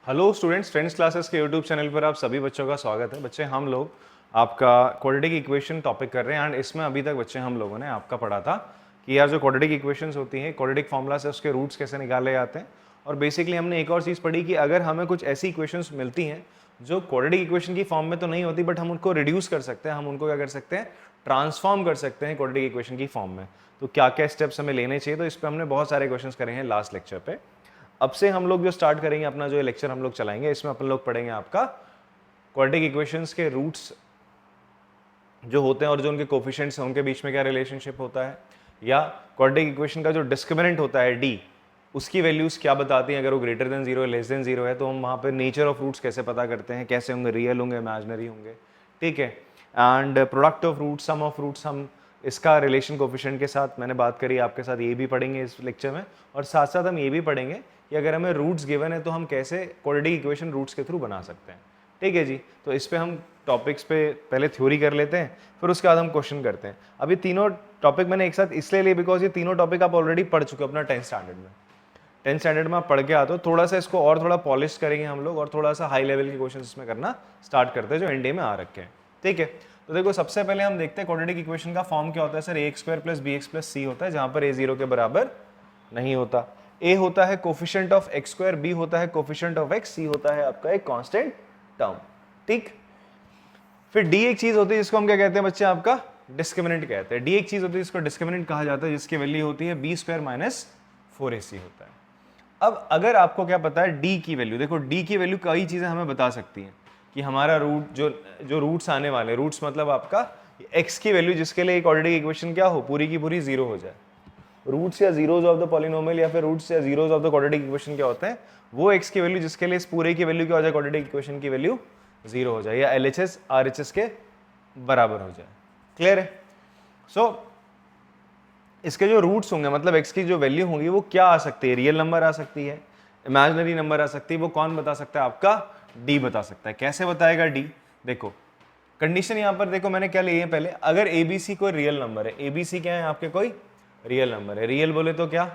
Hello students, friends classes के YouTube channel पर आप सभी बच्चों का स्वागत है। बच्चे, हम लोग आपका क्वाड्रेटिक इक्वेशन टॉपिक कर रहे हैं एंड इसमें अभी तक बच्चे हम लोगों ने आपका पढ़ा था कि यार जो क्वाड्रेटिक इक्वेशंस होती हैं, क्वाड्रेटिक फॉर्मूला से उसके रूट्स कैसे निकाले जाते हैं। और बेसिकली हमने एक और चीज़ पढ़ी कि अगर हमें कुछ ऐसी इक्वेशंस मिलती हैं जो क्वाड्रेटिक इक्वेशन की फॉर्म में तो नहीं होती, बट हम उनको रिड्यूस कर सकते हैं, हम उनको क्या कर सकते हैं, ट्रांसफॉर्म कर सकते हैं क्वाड्रेटिक इक्वेशन की फॉर्म में। तो क्या क्या स्टेप्स हमें लेने चाहिए, तो इस पर हमने बहुत सारे क्वेश्चंस करे हैं लास्ट लेक्चर पे। अब से हम लोग जो स्टार्ट करेंगे अपना जो लेक्चर हम लोग चलाएंगे, इसमें अपन लोग पढ़ेंगे आपका क्वाड्रेटिक इक्वेशंस के रूट्स जो होते हैं और जो उनके कोफिशिएंट्स हैं उनके बीच में क्या रिलेशनशिप होता है, या क्वाड्रेटिक इक्वेशन का जो डिस्क्रिमिनेंट होता है डी, उसकी वैल्यूज क्या बताती हैं। अगर वो greater than zero less than zero है तो हम वहाँ पे नेचर ऑफ रूट्स कैसे पता करते हैं, कैसे होंगे, रियल होंगे, इमेजिनरी होंगे, ठीक है। And product of roots, sum of roots, हम इसका रिलेशन कोफिशिएंट के साथ मैंने बात करी आपके साथ, ये भी पढ़ेंगे इस लेक्चर में। और साथ साथ हम ये भी पढ़ेंगे कि अगर हमें रूट्स गिवन है तो हम कैसे क्वाड्रेटिक इक्वेशन रूट्स के थ्रू बना सकते हैं, ठीक है जी। तो इस पे हम टॉपिक्स पे पहले थ्योरी कर लेते हैं, फिर उसके बाद हम क्वेश्चन करते हैं। अभी तीनों टॉपिक मैंने एक साथ इसलिए लिए बिकॉज ये तीनों टॉपिक आप ऑलरेडी पढ़ चुके हो अपना 10th स्टैंडर्ड में। 10th स्टैंडर्ड में आप पढ़ के आते हो, थोड़ा सा इसको और थोड़ा पॉलिश करेंगे हम लोग और थोड़ा सा हाई लेवल के क्वेश्चन इसमें करना स्टार्ट करते हैं जो एनडीए में आ रखे हैं, ठीक है। तो देखो, सबसे पहले हम देखते हैं क्वाड्रेटिक इक्वेशन का फॉर्म क्या होता है। Sir a square plus b x plus c होता है, जहां पर ए जीरो के बराबर नहीं होता। ए होता है coefficient of x square, b होता है कोफिशिएंट ऑफ एक्स, सी होता है आपका एक कांस्टेंट टर्म, ठीक। फिर डी एक चीज होती है जिसको हम क्या कहते हैं बच्चे, आपका डिस्क्रिमिनेंट कहते हैं। डी एक चीज होती है जिसको डिस्क्रिमिनेंट कहा जाता है, जिसकी वैल्यू होती है बी स्क्वायर माइनस 4ac होता है। अब अगर आपको क्या पता है डी की वैल्यू, देखो डी की वैल्यू कई चीजें हमें बता सकती हैं कि हमारा रूट जो रूट्स आने वाले, रूट्स मतलब आपका एक्स की वैल्यू जिसके लिए क्वाड्रेटिक इक्वेशन क्या हो, पूरी की पूरी जीरो हो जाए। रूट्स या जीरोज ऑफ द पॉलिनोमियल या फिर रूट्स या zeros of the quadratic equation क्या होते हैं, वो एक्स की वैल्यू जिसके लिए इस पूरे की वैल्यू क्या हो जाए, क्वाड्रेटिक इक्वेशन की वैल्यू जीरो हो जाए या एलएचएस आरएचएस के बराबर हो जाए। क्लियर है? सो इसके जो रूट्स होंगे, मतलब एक्स की जो वैल्यू होंगी वो क्या आ सकती है, रियल नंबर आ सकती है, इमेजिनरी नंबर आ सकती है। वो कौन बता सकता है, आपका डी बता सकता है। कैसे बताएगा डी, देखो कंडीशन यहां पर देखो मैंने क्या ली है पहले, अगर एबीसी कोई रियल नंबर है, एबीसी क्या है आपके, कोई रियल नंबर है। रियल बोले तो क्या,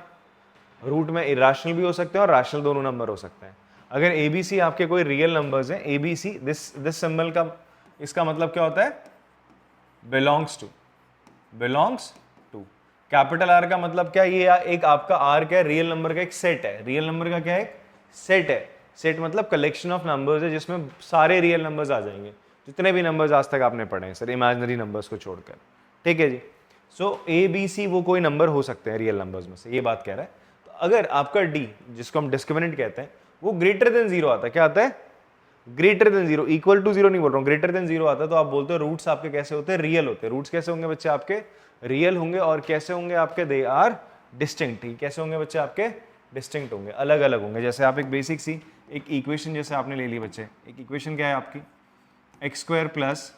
रूट में इरेशनल भी हो सकते हैं और रैशनल दोनों नंबर हो सकते हैं। अगर एबीसी आपके कोई रियल नंबर्स हैं, एबीसी दिस सिंबल का इसका मतलब क्या होता है, बिलोंग्स टू। कैपिटल आर का मतलब क्या, ये एक आपका आर क्या है, रियल नंबर का एक सेट है। रियल नंबर का क्या है, सेट है। सेट मतलब कलेक्शन ऑफ नंबर्स है जिसमें सारे रियल नंबर्स आ जाएंगे, जितने भी नंबर्स आज तक आपने पढ़े हैं सर, इमेजिनरी नंबर्स को छोड़कर, ठीक है जी। सो ए बी सी वो कोई नंबर हो सकते हैं रियल नंबर्स में से, ये बात कह रहा है। तो अगर आपका डी, जिसको हम डिस्क्रिमिनेंट कहते हैं, वो ग्रेटर देन जीरो आता है, क्या आता है, greater than zero, equal to zero नहीं बोल रहा हूँ, ग्रेटर देन जीरो आता है, तो आप बोलते हो रूट्स आपके कैसे होते हैं, रियल होते हैं। रूट्स कैसे होंगे बच्चे आपके, रियल होंगे। और कैसे होंगे आपके, दे आर डिस्टिंक्ट। कैसे होंगे बच्चे आपके, डिस्टिंक्ट होंगे, अलग अलग होंगे। जैसे आप एक बेसिक सी एक इक्वेशन जैसे आपने ले ली बच्चे, एक इक्वेशन क्या है आपकी, x square plus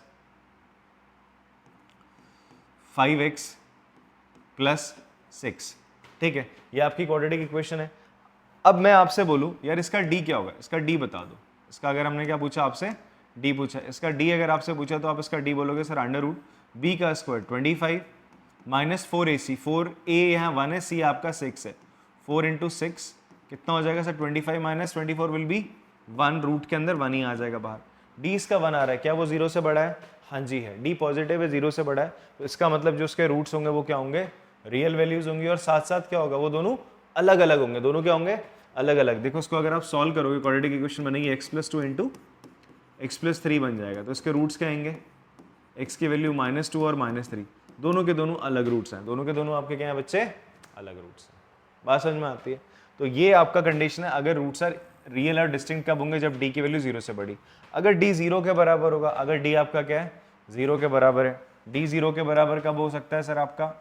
5x plus 6, ठीक है, ये आपकी क्वाड्रेटिक इक्वेशन है। अब मैं आपसे बोलूं यार इसका डी क्या होगा, इसका डी बता दो। इसका अगर हमने क्या पूछा आपसे, डी पूछा, इसका डी अगर आपसे पूछा तो आप इसका डी बोलोगे सर अंडर रूट बी का स्क्वायर 25 माइनस 4ac, 4a यहाँ 1 है, c आपका 6 है, 4 इंटू 6 कितना हो जाएगा sir, 25 minus 24 will be 1, root के अंदर 1 ही आ जाएगा बाहर। डी इसका 1 आ रहा है, क्या वो जीरो से बड़ा है, हाँ जी है, डी पॉजिटिव है, जीरो से बड़ा है, तो इसका मतलब जो उसके रूट्स होंगे वो क्या होंगे, रियल वैल्यूज होंगी। और साथ साथ क्या होगा, वो दोनों अलग अलग होंगे, दोनों क्या होंगे, अलग अलग। देखो इसको अगर आप सॉल्व करोगे, क्वाड्रेटिक इक्वेशन बनेगी x plus 2 into x plus 3 बन जाएगा। तो इसके रूट्स क्या आएंगे, x की वैल्यू -2 और -3, दोनों के दोनों अलग रूट्स हैं, दोनों के दोनों आपके क्या हैं बच्चे, अलग रूट्स हैं। बात समझ में आती है? तो ये आपका कंडीशन है, अगर रूट्स आर रियल और डिस्टिंक्ट कब होंगे, जब d की वैल्यू जीरो से बड़ी। अगर d जीरो के बराबर होगा, अगर d आपका क्या है, जीरो के बराबर है, d जीरो के बराबर कब हो सकता है सर आपका,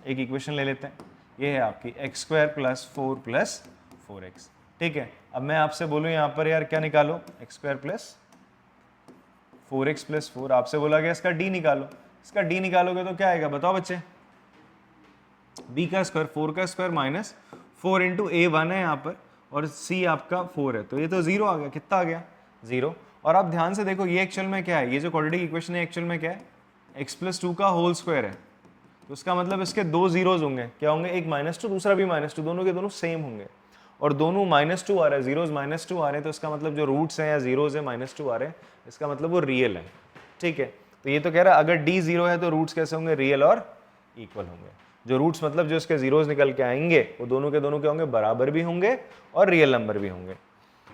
एक इक्वेशन ले लेते हैं, ये है आपकी x square plus 4 plus 4x, ठीक है। अब मैं आपसे बोलूँ यहाँ पर यार क्या निकालो, x square plus 4x plus 4, आपसे बोला गया इसका d निकालो। इसका d निकालोगे तो क्या आएगा बताओ बच्चे, b का स्क्वायर 4 का स्क्वायर माइनस 4 इंटू ए 1 है यहाँ पर और c आपका 4 है, तो ये तो जीरो आ गया, कितना आ गया, जीरो। और आप ध्यान से देखो ये एक्चुअल में क्या है, ये जो क्वाड्रेटिक इक्वेशन है एक्चुअल में क्या है, x प्लस 2 का होल स्क्वायर है, तो उसका मतलब इसके दो जीरोज होंगे, क्या होंगे, एक -2 दूसरा भी -2, दोनों के दोनों सेम होंगे। और दोनों -2 आ रहा है, जीरोज -2 आ रहे हैं, तो इसका मतलब जो रूट्स हैं या जीरोज है -2 आ रहे हैं, इसका मतलब वो रियल है। ठीक है, तो ये तो कह रहा है अगर डी जीरो है तो रूट्स कैसे होंगे, रियल और इक्वल होंगे। जो रूट्स मतलब जो इसके जीरोज निकल के आएंगे वो दोनों के दोनों क्या होंगे, बराबर भी होंगे और रियल नंबर भी होंगे।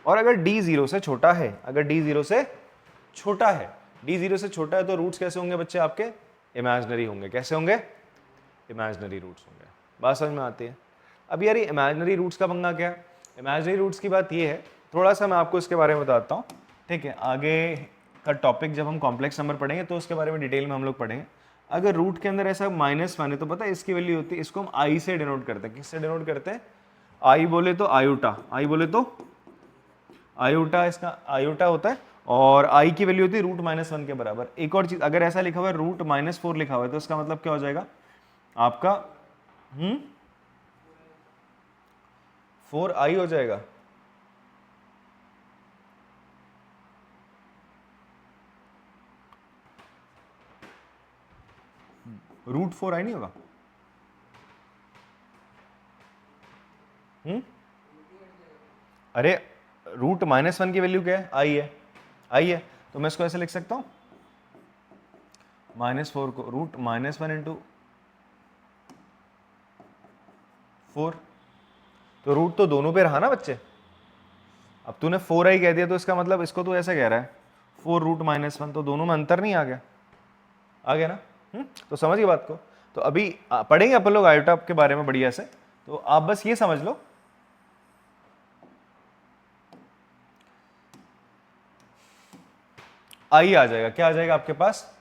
और अगर डी जीरो से छोटा है, अगर डी जीरो से छोटा है, डी जीरो से छोटा है तो रूट्स कैसे होंगे बच्चे आपके, इमेजिनरी होंगे। कैसे होंगे, इमेजिनरी रूट्स होंगे। बात समझ में आती है। अब यार ये इमेजिनरी रूट्स का पंगा क्या है, इमेजिनरी रूट्स की बात ये है, थोड़ा सा मैं आपको इसके बारे में बताता हूँ। ठीक है, आगे का टॉपिक जब हम कॉम्प्लेक्स नंबर पढ़ेंगे तो उसके बारे में डिटेल में हम लोग पढ़ेंगे। अगर रूट के अंदर ऐसा -1 है तो पता है इसकी वैल्यू होती है, इसको हम आई से डिनोट करते हैं। किससे डिनोट करते हैं, आई बोले तो आयोटा, आई बोले तो आयोटा, इसका आयोटा होता है, और आई की वैल्यू होती है √-1 के बराबर। एक और चीज, अगर ऐसा लिखा हुआ है √-4 लिखा हुआ है तो इसका मतलब क्या हो जाएगा आपका 4i हो जाएगा। √4i नहीं होगा, अरे √-1 की वैल्यू क्या है, आई है, आई है, तो मैं इसको ऐसे लिख सकता हूं -4 को √-1 इंटू 4, तो रूट तो दोनों पे रहा ना बच्चे। अब तूने 4i कह दिया तो इसका मतलब इसको तो ऐसे कह रहा है 4 √-1, तो दोनों में अंतर नहीं आ गया, आ गया ना। तो समझ गए बात को। तो अभी पढ़ेंगे अपन लोग आयोटा के बारे में बढ़िया से, तो आप बस ये समझ लो आई आ जाएगा, क्या आ जाएगा आपके पास,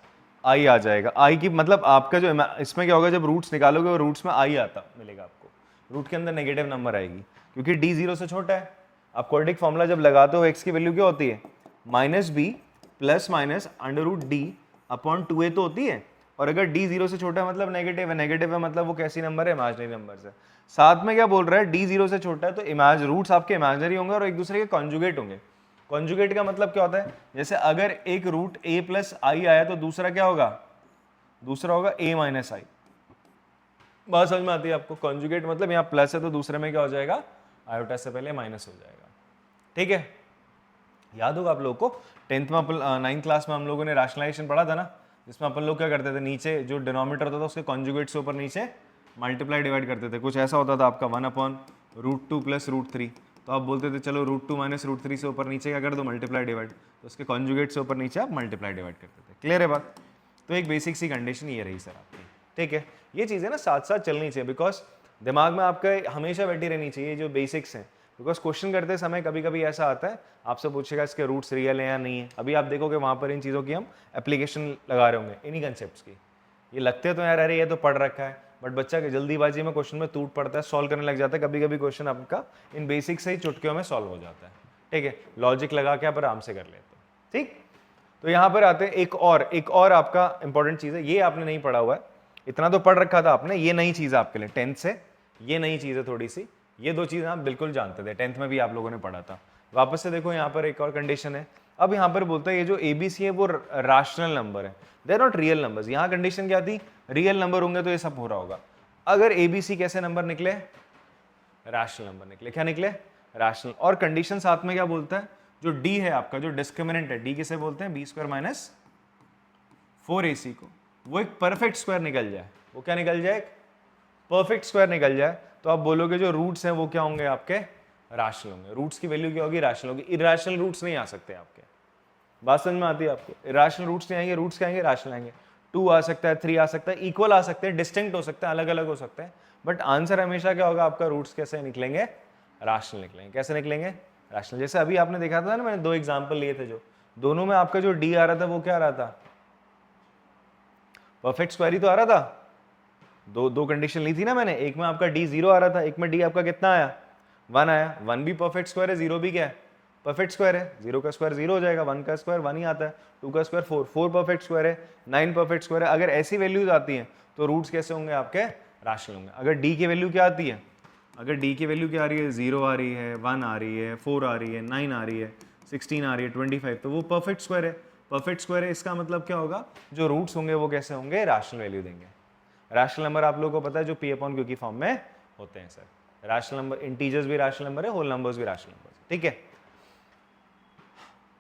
आई आ जाएगा। आई की मतलब आपका जो इसमें क्या होगा, जब रूट्स निकालोगे वो रूट्स में आई आता मिलेगा आपको, रूट के अंदर नेगेटिव नंबर आएगी क्योंकि डी जीरो से छोटा है। आप क्वाड्रेटिक फॉर्मूला जब लगाते हो एक्स की वैल्यू क्या होती है, -b + √d/2a तो होती है, और अगर डी जीरो से छोटा है मतलब नेगेटिव है, नेगेटिव है मतलब वो कैसी नंबर है, इमेजिनरी नंबर है। साथ में क्या बोल रहा है, डी जीरो से छोटा है तो रूट्स आपके इमेजिनरी होंगे और एक दूसरे के कॉन्जुगेट होंगे। कॉन्जुगेट का मतलब क्या होता है, जैसे अगर एक रूट a + i आया तो दूसरा क्या होगा, दूसरा होगा a - i। बात समझ में आती है आपको, कॉन्जुगेट मतलब यहाँ प्लस है तो दूसरे में क्या हो जाएगा, आयोटा से पहले माइनस हो जाएगा। ठीक है, याद होगा आप लोगों को 10th में 9th क्लास में हम लोगों ने रैशनलाइजेशन पढ़ा था ना, जिसमें अपन लोग क्या करते थे, नीचे जो डिनोमिनेटर होता था उसके कॉन्जुगेट से ऊपर नीचे मल्टीप्लाई डिवाइड करते थे। कुछ ऐसा होता था आपका 1/√2 + √3, तो आप बोलते थे चलो √2 - √3 से ऊपर नीचे क्या कर दो, मल्टीप्लाई डिवाइड, तो उसके कॉन्जुगेट से ऊपर नीचे आप मल्टीप्लाई डिवाइड करते थे। क्लियर है बात। तो एक बेसिक सी कंडीशन ये रही सर आपकी। ठीक है, ये चीज़ें ना साथ साथ चलनी चाहिए, बिकॉज दिमाग में आपका हमेशा बैठी रहनी चाहिए जो बेसिक्स हैं, बिकॉज क्वेश्चन करते समय कभी कभी ऐसा आता है आपसे पूछेगा इसके रूट्स रियल है या नहीं है। अभी आप देखोगे वहाँ पर इन चीज़ों की हम एप्लीकेशन लगा रहे होंगे, इन्हीं कंसेप्ट की। ये लगते तो यार अरे ये तो पढ़ रखा है, बट बच्चा की जल्दीबाजी में क्वेश्चन में टूट पड़ता है, सॉल्व करने लग जाता है। कभी कभी क्वेश्चन आपका इन बेसिक से ही चुटकियों में सॉल्व हो जाता है। ठीक है, लॉजिक लगा के आप आराम से कर लेते हो। ठीक, तो यहाँ पर आते हैं एक और आपका इंपॉर्टेंट चीज़ है, ये आपने नहीं पढ़ा हुआ है, इतना तो पढ़ रखा था आपने, ये नई चीज़ है आपके लिए 10th से, ये नई चीज़ है थोड़ी सी। ये दो चीज़ें आप बिल्कुल जानते थे, 10th में भी आप लोगों ने पढ़ा था। वापस से देखो यहाँ पर एक और कंडीशन है। अब यहाँ पर बोलता है ये जो ABC है वो रैशनल नंबर है, they are not real numbers. यहाँ कंडीशन क्या थी, रियल नंबर होंगे तो ये सब हो रहा होगा। अगर ABC कैसे नंबर निकले, रैशनल नंबर निकले। क्या निकले, रैशनल। और कंडीशन साथ में क्या बोलता है, जो D है आपका, जो डिस्क्रिमिनेंट है, D किसे बोलते हैं, b² - 4AC को, वो एक परफेक्ट स्क्वायर निकल जाए। वो क्या निकल जाए, एक परफेक्ट स्क्वायर निकल जाए, तो आप बोलोगे जो रूट्स हैं वो क्या होंगे आपके, रैशनल होंगे। रूट्स की वैल्यू क्या होगी, रैशनल होगी। इरैशनल रूट्स नहीं आ सकते आपके। बात समझ में आती है आपको, इरैशनल रूट्स नहीं आएंगे, रूट्स क्या आएंगे, रैशनल आएंगे। 2 आ सकता है, 3 आ सकता है, इक्वल आ सकते हैं, डिस्टिंक्ट हो सकते हैं, अलग अलग हो सकते हैं, बट आंसर हमेशा क्या होगा आपका, रूट्स कैसे निकलेंगे, रैशनल निकलेंगे। कैसे निकलेंगे, रैशनल। जैसे अभी आपने देखा था ना, मैंने 2 एग्जाम्पल लिए थे, जो दोनों में आपका जो D आ रहा था वो क्या आ रहा था, परफेक्ट स्क्वायर ही तो आ रहा था। दो कंडीशन ली थी ना मैंने, एक में आपका D 0 आ रहा था, एक में D आपका कितना आया, 1 आया। 1 भी परफेक्ट स्क्वायर है, 0 भी क्या है, परफेक्ट स्क्वायर है। 0 का स्क्वायर 0 हो जाएगा, 1 का स्क्वायर 1 ही आता है, 2 का स्क्वायर 4, 4 परफेक्ट स्क्वायर है, 9 परफेक्ट स्क्वायर है। अगर ऐसी वैल्यूज आती हैं तो रूट्स कैसे होंगे आपके, रैशनल होंगे। अगर D की वैल्यू क्या आती है, अगर D की वैल्यू क्या आ रही है, 0 आ रही है, 1 आ रही है, 4 आ रही है, 9 आ रही है, 16 आ रही है, 25, तो वो परफेक्ट स्क्वायर है। परफेक्ट स्क्वायर है, इसका मतलब क्या होगा, जो रूट्स होंगे वो कैसे होंगे, रैशनल वैल्यू देंगे। रैशनल नंबर आप लोगों को पता है जो P/Q की फॉर्म में होते हैं सर, रैशनल नंबर, इंटीजर्स भी रैशनल नंबर है, होल नंबर्स भी रैशनल नंबर, ठीक है।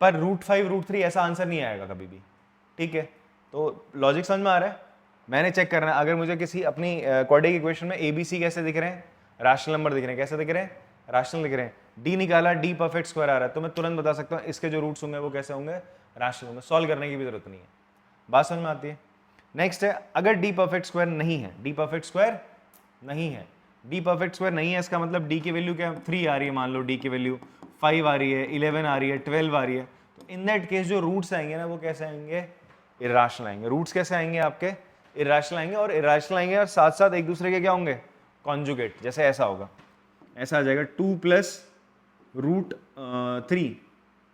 पर √5 √3 ऐसा आंसर नहीं आएगा कभी भी, ठीक है। तो लॉजिक समझ में आ रहा है? मैंने चेक करना है, अगर मुझे किसी अपनी क्वाड्रेटिक इक्वेशन में ABC कैसे दिख रहे हैं, रैशनल नंबर दिख रहे हैं, कैसे दिख रहे हैं, रैशनल दिख रहे हैं, D निकाला, D परफेक्ट स्क्वायर आ रहा है, तो मैं तुरंत बता सकता हूँ इसके जो रूट्स होंगे वो कैसे होंगे, रैशनल होंगे, सॉल्व करने की भी जरूरत नहीं है। बात समझ में आती है? नेक्स्ट है, अगर D परफेक्ट स्क्वायर नहीं है, D परफेक्ट स्क्वायर नहीं है, D परफेक्ट स्क्वायर नहीं है, इसका मतलब D की वैल्यू क्या, 3 आ रही है, मान लो D की वैल्यू 5 आ रही है, 11 आ रही है, 12 आ रही है, तो इन दैट केस जो रूट्स आएंगे ना वो कैसे आएंगे, इर्राशनल आएंगे। रूट्स कैसे आएंगे आपके, इर्राशनल आएंगे, और इर्राशनल आएंगे और साथ साथ एक दूसरे के क्या होंगे, कॉन्जुगेट। जैसे ऐसा होगा, ऐसा आ जाएगा 2 + √3,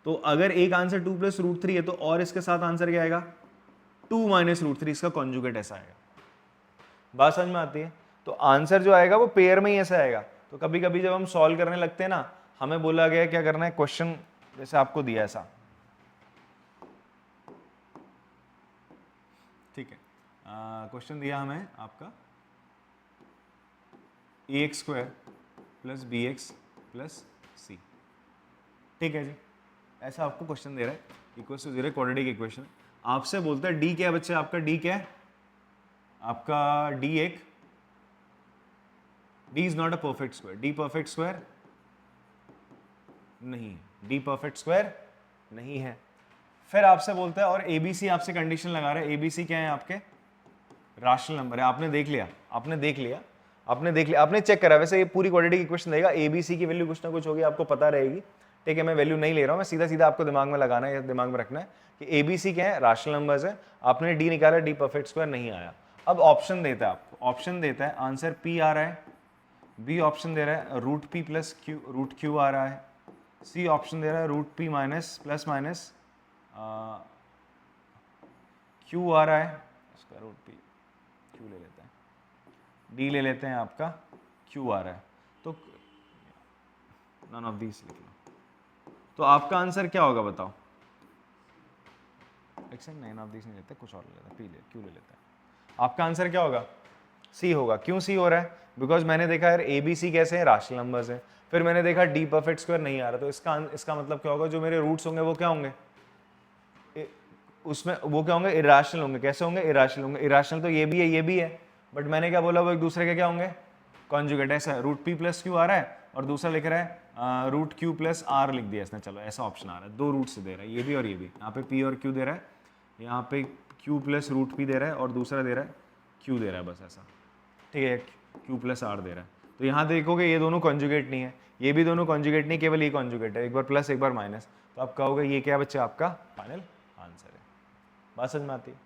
तो अगर एक आंसर 2 + √3 है तो और इसके साथ आंसर क्या आएगा, 2 - √3, इसका कॉन्जुगेट ऐसा आएगा। बात समझ में आती है? तो आंसर जो आएगा वो पेयर में ही ऐसा आएगा। तो कभी कभी जब हम सॉल्व करने लगते हैं ना, हमें बोला गया क्या करना है, क्वेश्चन जैसे आपको दिया ऐसा, ठीक है, क्वेश्चन दिया हमें आपका ax² + bx + c, ठीक है जी, ऐसा आपको क्वेश्चन दे रहा है, इक्वल्स टू 0 क्वाड्रेटिक इक्वेशन। आपसे बोलता है d क्या है बच्चे, आपका d क्या है, आपका d एक, d is not a perfect square, d perfect square नहीं, d परफेक्ट स्क्वायर नहीं है। फिर आपसे बोलता है, और ABC आपसे कंडीशन लगा रहा है, ABC क्या है आपके, रैशनल नंबर है। आपने देख लिया, आपने देख लिया, आपने देख लिया, आपने चेक करा, वैसे ये पूरी क्वाड्रेटिक इक्वेशन देगा, ABC की वैल्यू कुछ ना कुछ होगी, आपको पता रहेगी, ठीक है। मैं वैल्यू नहीं ले रहा हूँ, मैं सीधा सीधा आपको दिमाग में लगाना है, दिमाग में रखना है कि ABC क्या है, रैशनल नंबर्स है। आपने D निकाला, D परफेक्ट स्क्वायर नहीं आया। अब ऑप्शन देता है आपको, ऑप्शन देता है, आंसर P आ रहा है, B ऑप्शन दे रहा है √P + √Q आ रहा है, C ऑप्शन दे रहा है √P ± Q आ रहा है, उसका √P Q ले लेते हैं, D ले लेते हैं, आपका Q आ रहा है, तो नन ऑफ दीस लिख लो। तो आपका आंसर क्या होगा बताओ, नन ऑफ दीस नहीं लेते, कुछ और ले लेते हैं, Q ले लेते हैं। आपका आंसर क्या होगा, C होगा। क्यों C हो रहा है, बिकॉज मैंने देखा यार ABC कैसे है, रैशनल नंबर्स है, फिर मैंने देखा D परफेक्ट स्क्वायर नहीं आ रहा, तो इसका मतलब क्या होगा, जो मेरे रूट्स होंगे वो क्या होंगे, उसमें वो क्या होंगे, इरेशनल होंगे। कैसे होंगे, इरेशनल होंगे। इरेशनल तो ये भी है, ये भी है, बट मैंने क्या बोला, वो एक दूसरे के क्या होंगे, कॉन्जुगेट। ऐसा √P + Q आ रहा है और दूसरा लिख रहा है √Q + R लिख दिया इसने, चलो ऐसा ऑप्शन आ रहा है, दो रूट से दे रहा है, ये भी और ये भी। यहाँ पे P और Q दे रहा है, यहाँ पे Q + √P दे रहा है और दूसरा दे रहा है Q दे रहा है, बस ऐसा, ठीक है, Q + R दे रहा है। तो यहाँ देखोगे ये दोनों कॉन्जुगेट नहीं है, ये भी दोनों कॉन्जुगेट नहीं, केवल ये कॉन्जुगेट है, एक बार प्लस एक बार माइनस, तो आप कहोगे ये क्या बच्चे आपका फाइनल आंसर है। बात समझ में आती है?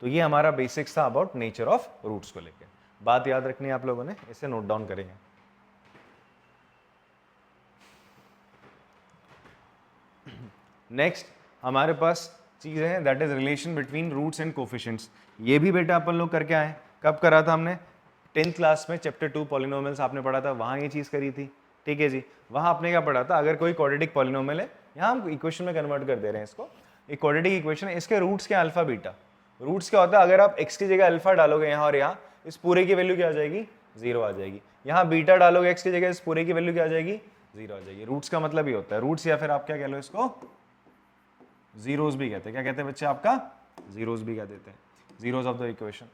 तो ये हमारा बेसिक्स था अबाउट नेचर ऑफ रूट्स को लेकर। बात याद रखनी है आप लोगों ने, इसे नोट डाउन करेंगे। नेक्स्ट हमारे पास चीज़ है that is relation between roots and coefficients. ये भी बेटा अपन लोग करके आए, कब करा था हमने, 10th क्लास में चैप्टर 2 पॉलिनोमियल्स आपने पढ़ा था, वहाँ ये चीज़ करी थी, ठीक है जी। वहाँ आपने क्या पढ़ा था, अगर कोई क्वाड्रेटिक पॉलिनोमियल है, यहाँ हम इक्वेशन में कन्वर्ट कर दे रहे हैं इसको, एक क्वाड्रेटिक इक्वेशन है, इसके रूट्स क्या, अल्फा बीटा। रूट्स क्या होता है, अगर आप x की जगह अल्फा डालोगे यहाँ और यहाँ, इस पूरे की वैल्यू क्या आ जाएगी, 0 आ जाएगी। यहाँ बीटा डालोगे x की जगह, इस पूरे की वैल्यू क्या आ जाएगी, 0 आ जाएगी। रूट्स का मतलब ये होता है, रूट्स या फिर आप क्या कह लो इसको, जीरोस भी कहते हैं। क्या कहते हैं बच्चे, आपका जीरोस भी कह देते हैं, जीरोस ऑफ द इक्वेशन।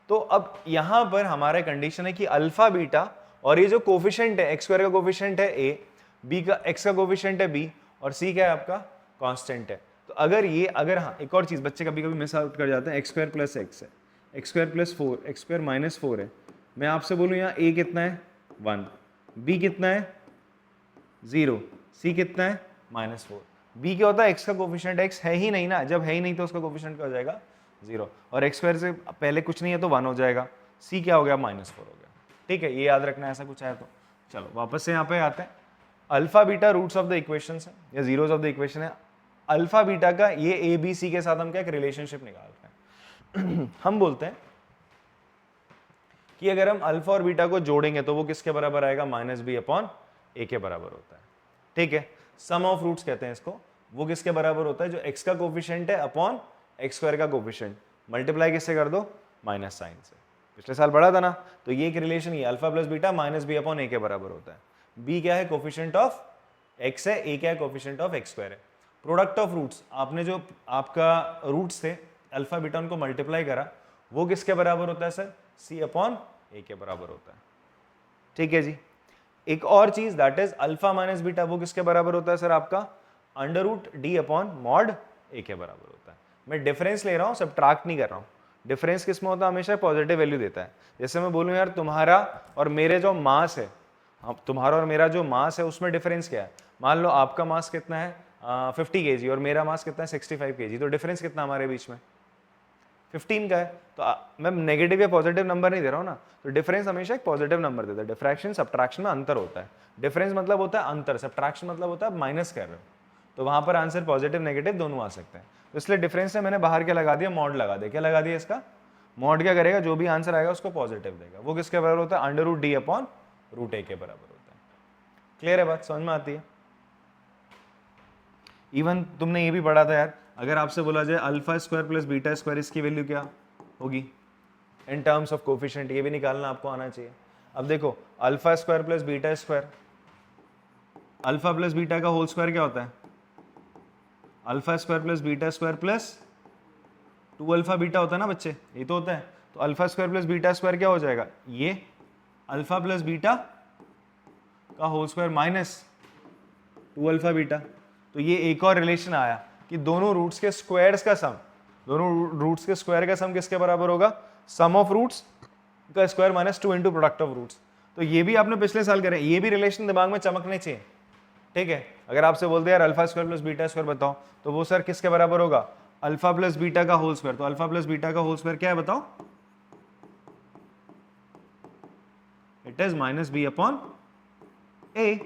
तो अब यहां पर हमारा कंडीशन है कि अल्फा बीटा और ये जो कोफिशिएंट है, x² का कोफिशिएंट है a, b का x का कोफिशिएंट है b, और c क्या है आपका कांस्टेंट है। तो अगर ये, अगर हाँ एक और चीज बच्चे कभी कभी मिस आउट कर जाते हैं, x² + x है, x² + 4, x² - 4 है। मैं आपसे बोलूं यहाँ a कितना है 1, b कितना है 0, c कितना है -4। b क्या होता है, x का कोफिशिएंट, x है ही नहीं ना, जब है ही नहीं तो उसका कोफिशिएंट क्या हो जाएगा 0, और x² से पहले कुछ नहीं है तो 1 हो जाएगा। c क्या हो गया, -4 हो गया, ठीक है, ये याद रखना, ऐसा कुछ है तो। चलो वापस से यहाँ पे आते हैं, alpha beta roots of the equation है या जीरोस ऑफ द इक्वेशन है। अल्फा बीटा का ये ए बी सी के साथ हम क्या एक रिलेशनशिप निकालते हैं हम बोलते हैं कि अगर हम अल्फा और बीटा को जोड़ेंगे तो वो किसके बराबर आएगा, -b/a के बराबर होता है, ठीक है। सम ऑफ रूट्स कहते हैं इसको, वो किसके बराबर होता है, जो x का कोफिशिएंट है अपॉन x² का कोफिशिएंट, मल्टीप्लाई किससे कर दो, माइनस साइन से, पिछले साल पढ़ा था ना। तो ये एक रिलेशन ये alpha plus beta minus b upon a के बराबर होता है। बी क्या है, कोफिशिएंट ऑफ एक्स है, ए क्या है, कोफिशिएंट ऑफ एक्स स्क्वायर है। प्रोडक्ट ऑफ रूट्स, आपने जो आपका रूट्स थे अल्फा बीटा उनको मल्टीप्लाई करा, वो किसके बराबर होता है सर, सी अपॉन ए के बराबर होता है। ठीक है जी। एक और चीज that is alpha minus beta, वो किसके बराबर होता है सर, आपका under root D upon mod a के बराबर होता है। मैं डिफरेंस ले रहा हूँ, सब्ट्रैक्ट नहीं कर रहा हूँ। डिफरेंस किसमें होता है, हमेशा पॉजिटिव वैल्यू देता है। जैसे मैं बोलूँ यार तुम्हारा और मेरे जो मास है, तुम्हारा और मेरा जो मास है उसमें डिफरेंस क्या है, मान लो आपका मास कितना है 50 kg और मेरा मास कितना है 65 kg, तो डिफरेंस कितना हमारे बीच में 15 का है। तो मैं नेगेटिव या पॉजिटिव नंबर नहीं दे रहा हूँ ना, तो डिफरेंस हमेशा एक पॉजिटिव नंबर देता है। डिफ्रैक्शन सब्ट्रैक्शन में अंतर होता है। डिफरेंस मतलब होता है अंतर, सब्ट्रैक्शन मतलब होता है माइनस कर रहे हो, तो वहां पर आंसर पॉजिटिव नेगेटिव दोनों आ सकते हैं। तो इसलिए डिफरेंस से मैंने बाहर क्या लगा दिया, मॉड लगा दिया। क्या लगा दिया इसका, मॉड क्या करेगा, जो भी आंसर आएगा उसको पॉजिटिव देगा। वो किसके बराबर होता है, under root D upon root a के बराबर होता है। क्लियर है बात, समझ में आती है। इवन तुमने ये भी पढ़ा था यार, अगर आपसे बोला जाए alpha square plus beta square, इसकी वैल्यू क्या होगी इन टर्म्स ऑफ कोफिशिएंट, ये भी निकालना आपको आना चाहिए। अब देखो alpha square plus beta square, alpha plus beta का होल स्क्वायर क्या होता है, alpha square plus beta square plus 2 alpha beta होता है ना बच्चे, ये तो होता है। तो alpha square plus beta square क्या हो जाएगा, ये अल्फा प्लस बीटा का whole square minus 2 alpha beta. तो ये एक और रिलेशन आया कि दोनों रूट्स के स्क्वायर्स का सम, दोनों रूट्स के स्क्वायर का सम किसके बराबर होगा, सम ऑफ रूट्स का square minus 2 into product of roots. तो ये भी आपने पिछले साल करे, ये भी रिलेशन दिमाग में चमकने चाहिए। ठीक है, अगर आपसे बोलते हैं यार alpha square plus beta square बताओ, तो वो सर किसके बराबर होगा, अल्फा प्लस बीटा का होल स्क्वायर। तो अल्फा प्लस बीटा का होल स्क्वायर क्या है बताओ, it is minus b upon a,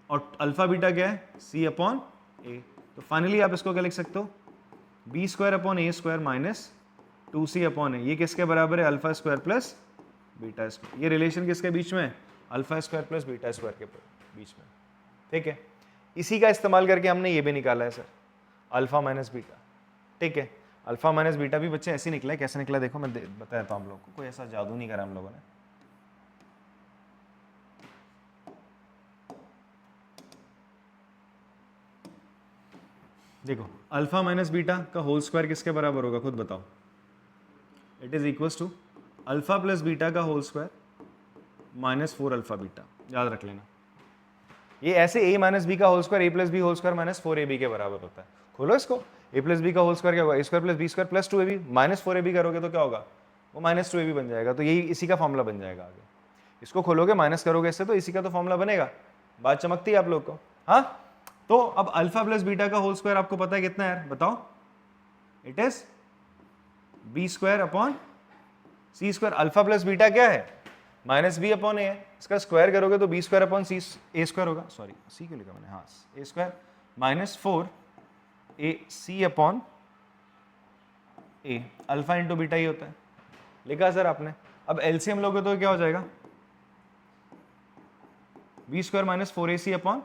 और अल्फा बीटा क्या है, सी अपॉन ए। तो फाइनली आप इसको क्या लिख सकते हो, B square upon a square minus 2c upon ए। ये किसके बराबर है, alpha square plus beta square. ये रिलेशन किसके बीच में है, alpha square plus beta square के बीच में। ठीक है, इसी का इस्तेमाल करके हमने ये भी निकाला है सर, अल्फा माइनस बीटा। ठीक है, अल्फा माइनस बीटा भी बच्चे ऐसे निकला है। कैसे निकला देखो, मैं बताता हूँ आप लोगों को, कोई ऐसा जादू नहीं करा हम लोगों ने। देखो अल्फा माइनस बीटा का होल स्क्वायर किसके बराबर होगा, खुद बताओ। It is equal to alpha plus beta का whole square minus 4 alpha beta. याद रख लेना, ये ऐसे a माइनस बी का whole square a plus b whole square minus 4ab के बराबर होता है। खोलो इसको, a प्लस बी का होल स्क्वायर क्या होगा, a square plus b square plus 2ab minus 4ab करोगे तो क्या होगा, वो माइनस 2ab बन जाएगा। तो यही इसी का फॉर्मूला बन जाएगा आगे। इसको खोलोगे माइनस करोगे इससे, तो इसी का तो फॉर्मूला बनेगा। बात चमकती है आप लोग को, हाँ। तो अब अल्फा प्लस बीटा का होल स्क्वायर आपको पता है कितना है यार, बताओ। It is b square upon c square. Alpha plus beta क्या है, माइनस बी अपॉन ए है। इसका स्क्वायर करोगे तो बी स्क्वायर अपॉन सी ए स्क्वायर होगा, सॉरी सी क्यों लिखा मैंने, हाँ ए स्क्वायर माइनस 4 ए सी अपॉन ए। अल्फा इंटू बीटा ही होता है, लिखा सर आपने। अब एलसीएम लोगे तो क्या हो जाएगा, b square minus 4ac upon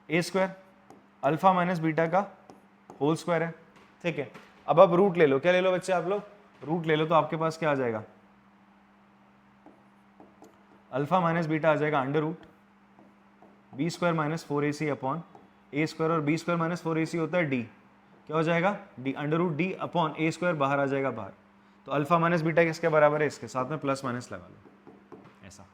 a square, alpha minus beta का होल स्क्वायर है। ठीक है, अब आप रूट ले लो। क्या ले लो बच्चे आप लोग, रूट ले लो। तो आपके पास क्या आ जाएगा, अल्फा माइनस बीटा आ जाएगा under root b square minus 4ac upon a square, और बी स्क्वायर माइनस 4ac होता है डी। क्या हो जाएगा, D under root D upon a square, बाहर आ जाएगा बाहर। तो अल्फा माइनस बीटा किसके बराबर है, इसके साथ में प्लस माइनस लगा लो ऐसा।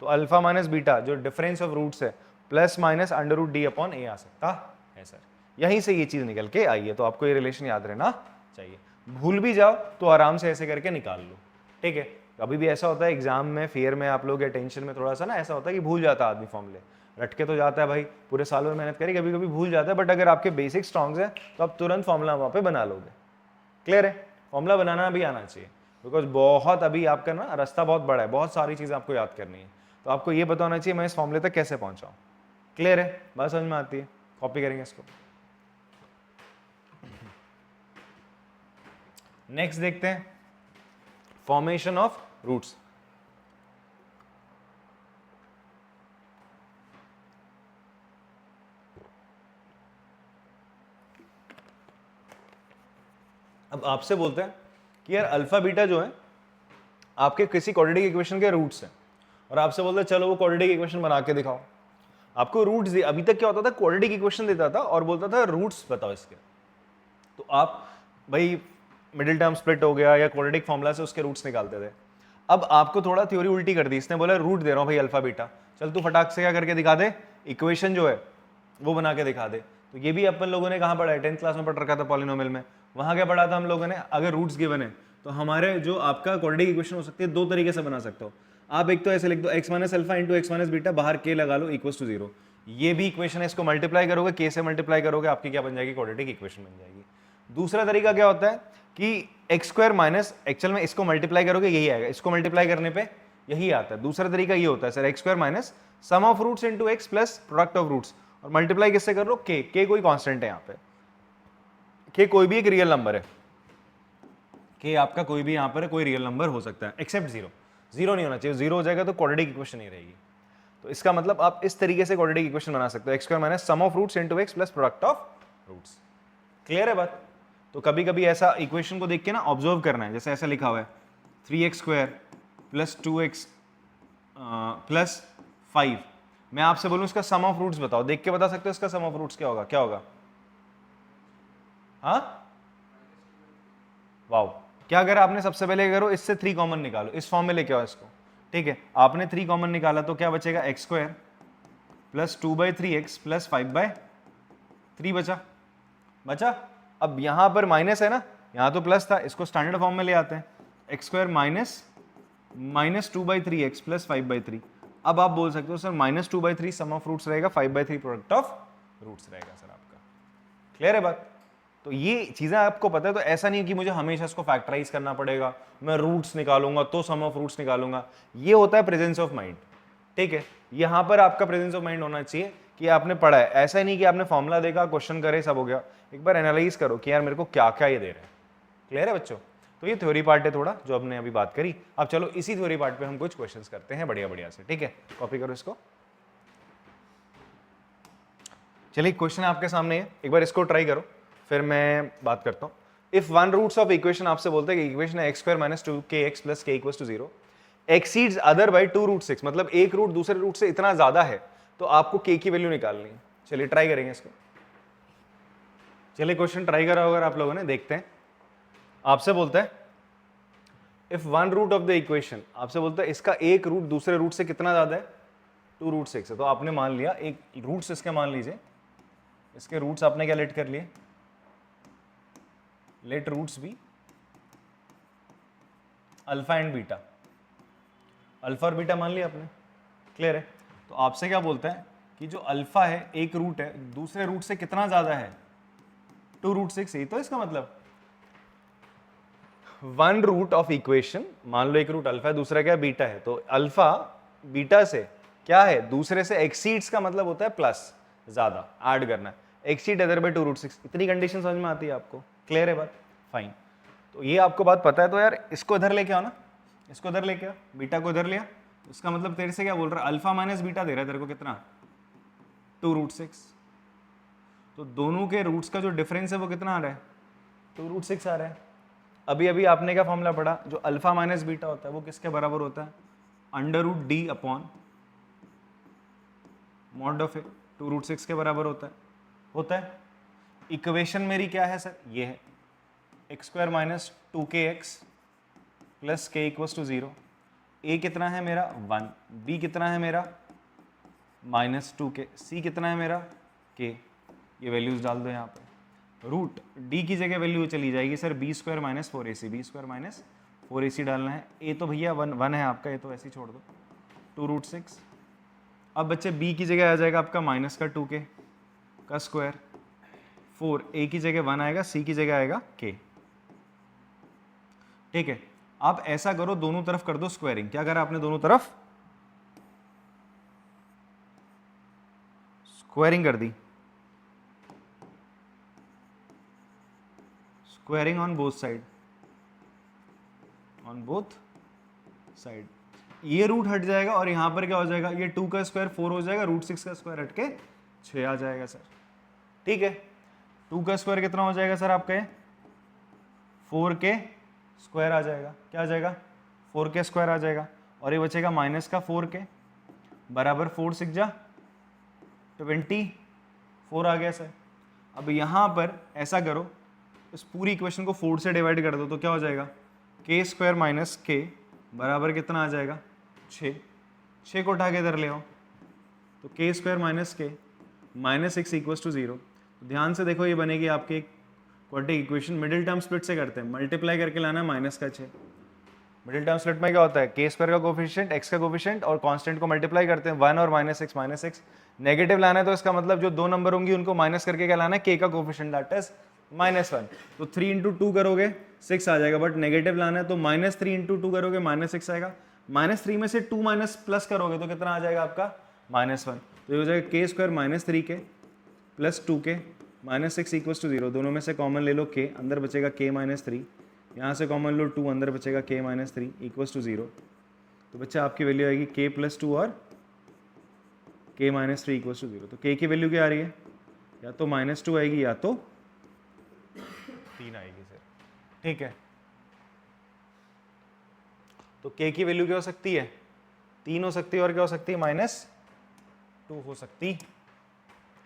तो अल्फा माइनस बीटा जो डिफरेंस ऑफ रूट्स है, plus minus under root D upon a आ सकता है सर। यहीं से ये चीज निकल के आई है, तो आपको ये रिलेशन याद रहना चाहिए। भूल भी जाओ तो आराम से ऐसे करके निकाल लो। ठीक है, कभी भी ऐसा होता है एग्जाम में, फेयर में, आप लोग या टेंशन में थोड़ा सा ना ऐसा होता है कि भूल जाता है आदमी फॉर्मूले, रट के तो जाता है भाई, पूरे साल में मेहनत करी, कभी कभी भूल जाता है। बट अगर आपके बेसिक स्ट्रॉन्ग है तो आप तुरंत फॉर्मूला वहाँ पे बना लोगे। क्लियर है, फॉर्मूला बनाना भी आना चाहिए, बिकॉज बहुत अभी आपका ना रास्ता बहुत बड़ा है, बहुत सारी चीज़ें आपको याद करनी है। तो आपको ये बताना चाहिए मैं इस फॉर्मूले तक कैसे पहुँचाऊँ। क्लियर है, बात समझ में आती है। कॉपी करेंगे इसको। नेक्स्ट देखते हैं फॉर्मेशन ऑफ रूट्स। अब आपसे बोलते हैं कि यार अल्फा बीटा जो है आपके किसी क्वाड्रेटिक इक्वेशन के रूट्स हैं और आपसे बोलते हैं चलो वो क्वाड्रेटिक इक्वेशन बना के दिखाओ। आपको रूट्स अभी तक क्या होता था, क्वाड्रेटिक इक्वेशन देता था और बोलता था रूट्स बताओ इसके, तो आप भाई मिडिल टर्म स्प्लिट हो गया या क्वाड्रेटिक फॉर्मूला से उसके रूट्स निकालते थे। अब आपको थोड़ा थ्योरी उल्टी कर दी, इसने बोला रूट दे रहा हूं भाई अल्फा बीटा, चल तू फटाक से क्या करके दिखा दे, इक्वेशन जो है वो बना के दिखा दे। तो ये भी अपन लोगों ने कहाँ पढ़ा है, 10th क्लास में पढ़ रखा था पॉलिनोमियल में। वहां क्या पढ़ा था हम लोगों ने, अगर रूट्स गिवन है तो हमारे जो आपका क्वाड्रेटिक इक्वेशन हो सकती है दो तरीके से बना सकते हो आप। एक तो ऐसे लिख दो x minus alpha into x minus beta, बाहर k लगा लो इक्वल टू 0। ये भी इक्वेशन है, इसको मल्टीप्लाई करोगे k से मल्टीप्लाई करोगे, आपकी क्या बन जाएगी, क्वाड्रेटिक इक्वेशन बन जाएगी। दूसरा तरीका क्या होता है कि एक्स स्क्वायर माइनस, एक्चुअल में इसको मल्टीप्लाई करोगे यही आएगा, इसको मल्टीप्लाई करने पे यही आता है। दूसरा तरीका ये होता है sir, x square minus sum of roots into x plus product of roots, और मल्टीप्लाई किससे कर लो, के कोई कांस्टेंट है यहाँ पे, के कोई भी एक रियल नंबर है, के आपका कोई भी यहाँ पर कोई रियल नंबर हो सकता है एक्सेप्ट जीरो। जीरो नहीं होना चाहिए, जीरो हो जाएगा तो क्वाड्रेटिक इक्वेशन नहीं रहेगी। तो इसका मतलब आप इस तरीके से क्वाड्रेटिक इक्वेशन बना सकते हो, x square minus sum of roots into x plus product of roots. Clear है बात। तो कभी कभी ऐसा इक्वेशन को देख के ना ऑब्जर्व करना है, जैसे ऐसा लिखा हुआ है 3x square plus 2x plus 5, मैं आपसे बोलूं इसका सम ऑफ रूट्स बताओ, देख के बता सकते हो इसका सम ऑफ रूट्स क्या होगा, क्या होगा, हाँ वाओ। क्या अगर आपने सबसे पहले करो इससे 3 कॉमन निकालो, इस फॉर्म में लेके आओ इसको, ठीक है, आपने 3 कॉमन निकाला तो क्या बचेगा, x square plus 2/3x plus 5/3 बचा। अब यहां पर माइनस है ना, यहां तो प्लस था, इसको स्टैंडर्ड फॉर्म में ले आते हैं, x square minus 2/3x plus 5/3। अब आप बोल सकते हो सर -2/3 सम ऑफ रूट्स रहेगा, 5/3 प्रोडक्ट ऑफ रूट्स रहेगा सर आपका। क्लियर है बात। तो ये चीजें आपको पता है, तो ऐसा नहीं कि मुझे हमेशा इसको फैक्टराइज करना पड़ेगा, मैं रूट्स निकालूंगा तो सम ऑफ रूट्स निकालूंगा। ये होता है प्रेजेंस ऑफ माइंड, ठीक है। यहां पर आपका प्रेजेंस ऑफ माइंड होना चाहिए कि आपने पढ़ा है, ऐसा नहीं कि आपने फॉर्मूला देखा, क्वेश्चन करे, सब हो गया। एक बार एनालाइज करो कि यार मेरे को क्या क्या ये दे रहे हैं। क्लियर है बच्चों। तो ये थ्योरी पार्ट है थोड़ा जो हमने अभी बात करी। अब चलो इसी थ्योरी पार्ट पे हम कुछ क्वेश्चंस करते हैं बढ़िया बढ़िया से, ठीक है। कॉपी करो इसको। चलिए क्वेश्चन आपके सामने है, एक बार इसको ट्राई करो फिर मैं बात करता हूँ। If one roots of equation, आपसे बोलते हैं कि इक्वेशन है x square minus 2kx plus k equals to 0 exceeds other by 2√6, मतलब एक रूट दूसरे रूट से इतना ज्यादा है तो आपको k की वैल्यू निकालनी है। चलिए ट्राई करेंगे इसको। चलिए क्वेश्चन ट्राई करा अगर आप लोगों ने, देखते हैं। आपसे बोलता है if one root of the equation, आपसे बोलता है इसका एक रूट दूसरे रूट से कितना ज्यादा है, 2√6 है। तो आपने मान लिया एक रूट्स इसके, मान लीजिए इसके रूट्स आपने क्या लेट कर लिए, लेट रूट्स भी अल्फा एंड बीटा, अल्फा और बीटा मान लिया आपने। क्लियर है। तो आपसे क्या बोलता है कि जो अल्फा है एक रूट है, दूसरे रूट से कितना ज्यादा है, 2√6। यही तो इसका मतलब वन रूट ऑफ इक्वेशन, मान लो एक रूट अल्फा है दूसरा क्या बीटा है, तो अल्फा बीटा से क्या है, दूसरे से एक्सीड्स का मतलब होता है प्लस, ज्यादा ऐड करना, एक्सीड अदर बाय 2√6। इतनी कंडीशन समझ में आती है आपको। क्लियर है बात, फाइन। तो ये आपको बात पता है, तो यार इसको इधर लेके आओ ना, इसको इधर लेके आओ, बीटा को इधर लिया, इसका मतलब तेरे से क्या बोल रहा है, अल्फा माइनस बीटा दे रहा है तेरे को कितना, 2√6। तो दोनों के रूट्स का जो डिफरेंस है वो कितना आ रहा है, 2√6 आ रहा है। अभी अभी आपने क्या फॉर्मूला पढ़ा, जो अल्फा माइनस बीटा होता है वो किसके बराबर होता है, √d अपॉन मॉड ऑफ ए, 2√6 के बराबर होता है। इक्वेशन मेरी क्या है सर, ये है x square minus 2kx plus k equals to 0। ए कितना है मेरा 1, बी कितना है मेरा -2k, सी कितना है मेरा k। ये वैल्यूज डाल दो यहाँ पे। रूट डी की जगह वैल्यू चली जाएगी sir b square minus 4ac, b square minus 4ac डालना है। ए तो भैया 1 है आपका, ये तो ऐसे ही छोड़ दो, 2√6। अब बच्चे बी की जगह आ जाएगा आपका माइनस का 2k का स्क्वायर, 4, ए की जगह 1 आएगा, सी की जगह आएगा k। ठीक है। आप ऐसा करो, दोनों तरफ कर दो स्क्वायरिंग। क्या करा आपने, दोनों तरफ स्क्वायरिंग कर दी, squaring on both side, on both side. ये रूट हट जाएगा और यहां पर क्या हो जाएगा, ये 2 का स्क्वायर 4 हो जाएगा, √6 का स्क्वायर हट के 6 आ जाएगा सर। ठीक है। 2 का स्क्वायर कितना हो जाएगा सर आपका, 4 के स्क्वायर आ जाएगा, क्या आ जाएगा 4k स्क्वायर आ जाएगा, और ये बचेगा माइनस का 4k बराबर 4 6 जा 24 आ गया सर। अब यहाँ पर ऐसा करो, इस पूरी इक्वेशन को 4 से डिवाइड कर दो तो क्या हो जाएगा, k स्क्वायर माइनस k बराबर कितना आ जाएगा 6 को उठा के इधर ले आओ, तो k square minus k minus 6 equals to 0। ध्यान से देखो, ये बनेगी आपकी एक quadratic equation. Middle term split से करते हैं, मल्टीप्लाई करके लाना है माइनस का 6। मिडिल टर्म स्प्लिट में क्या होता है, k स्क्वायर का कोफिशिएंट, x का कोफिशिएंट और कांस्टेंट को मल्टीप्लाई करते हैं, 1 और माइनस 6 नेगेटिव लाना है तो इसका मतलब जो दो नंबर होंगी उनको माइनस करके क्या लाना है, k का कोफिशिएंट दैट इज -1। तो 3 इंटू 2 करोगे 6 आ जाएगा, बट नेगेटिव लाना है तो -3 इंटू 2 करोगे -6 आएगा। -3 में से 2 माइनस प्लस करोगे तो कितना आ जाएगा आपका -1। तो ये हो जाएगा k square minus 3k plus 2k minus 6 equals to 0। दोनों में से कॉमन ले लो k, अंदर बचेगा k माइनस 3, यहाँ से कॉमन लो 2, अंदर बचेगा k माइनस 3 इक्वल्स टू 0। तो बच्चा आपकी वैल्यू आएगी k प्लस 2 और k माइनस 3 इक्वल्स टू 0। तो k की वैल्यू क्या आ रही है, या तो -2 आएगी या तो 3 आएगी सर, ठीक है। तो k की वैल्यू क्या हो सकती है, 3 हो सकती है, और क्या हो सकती है, -2 हो सकती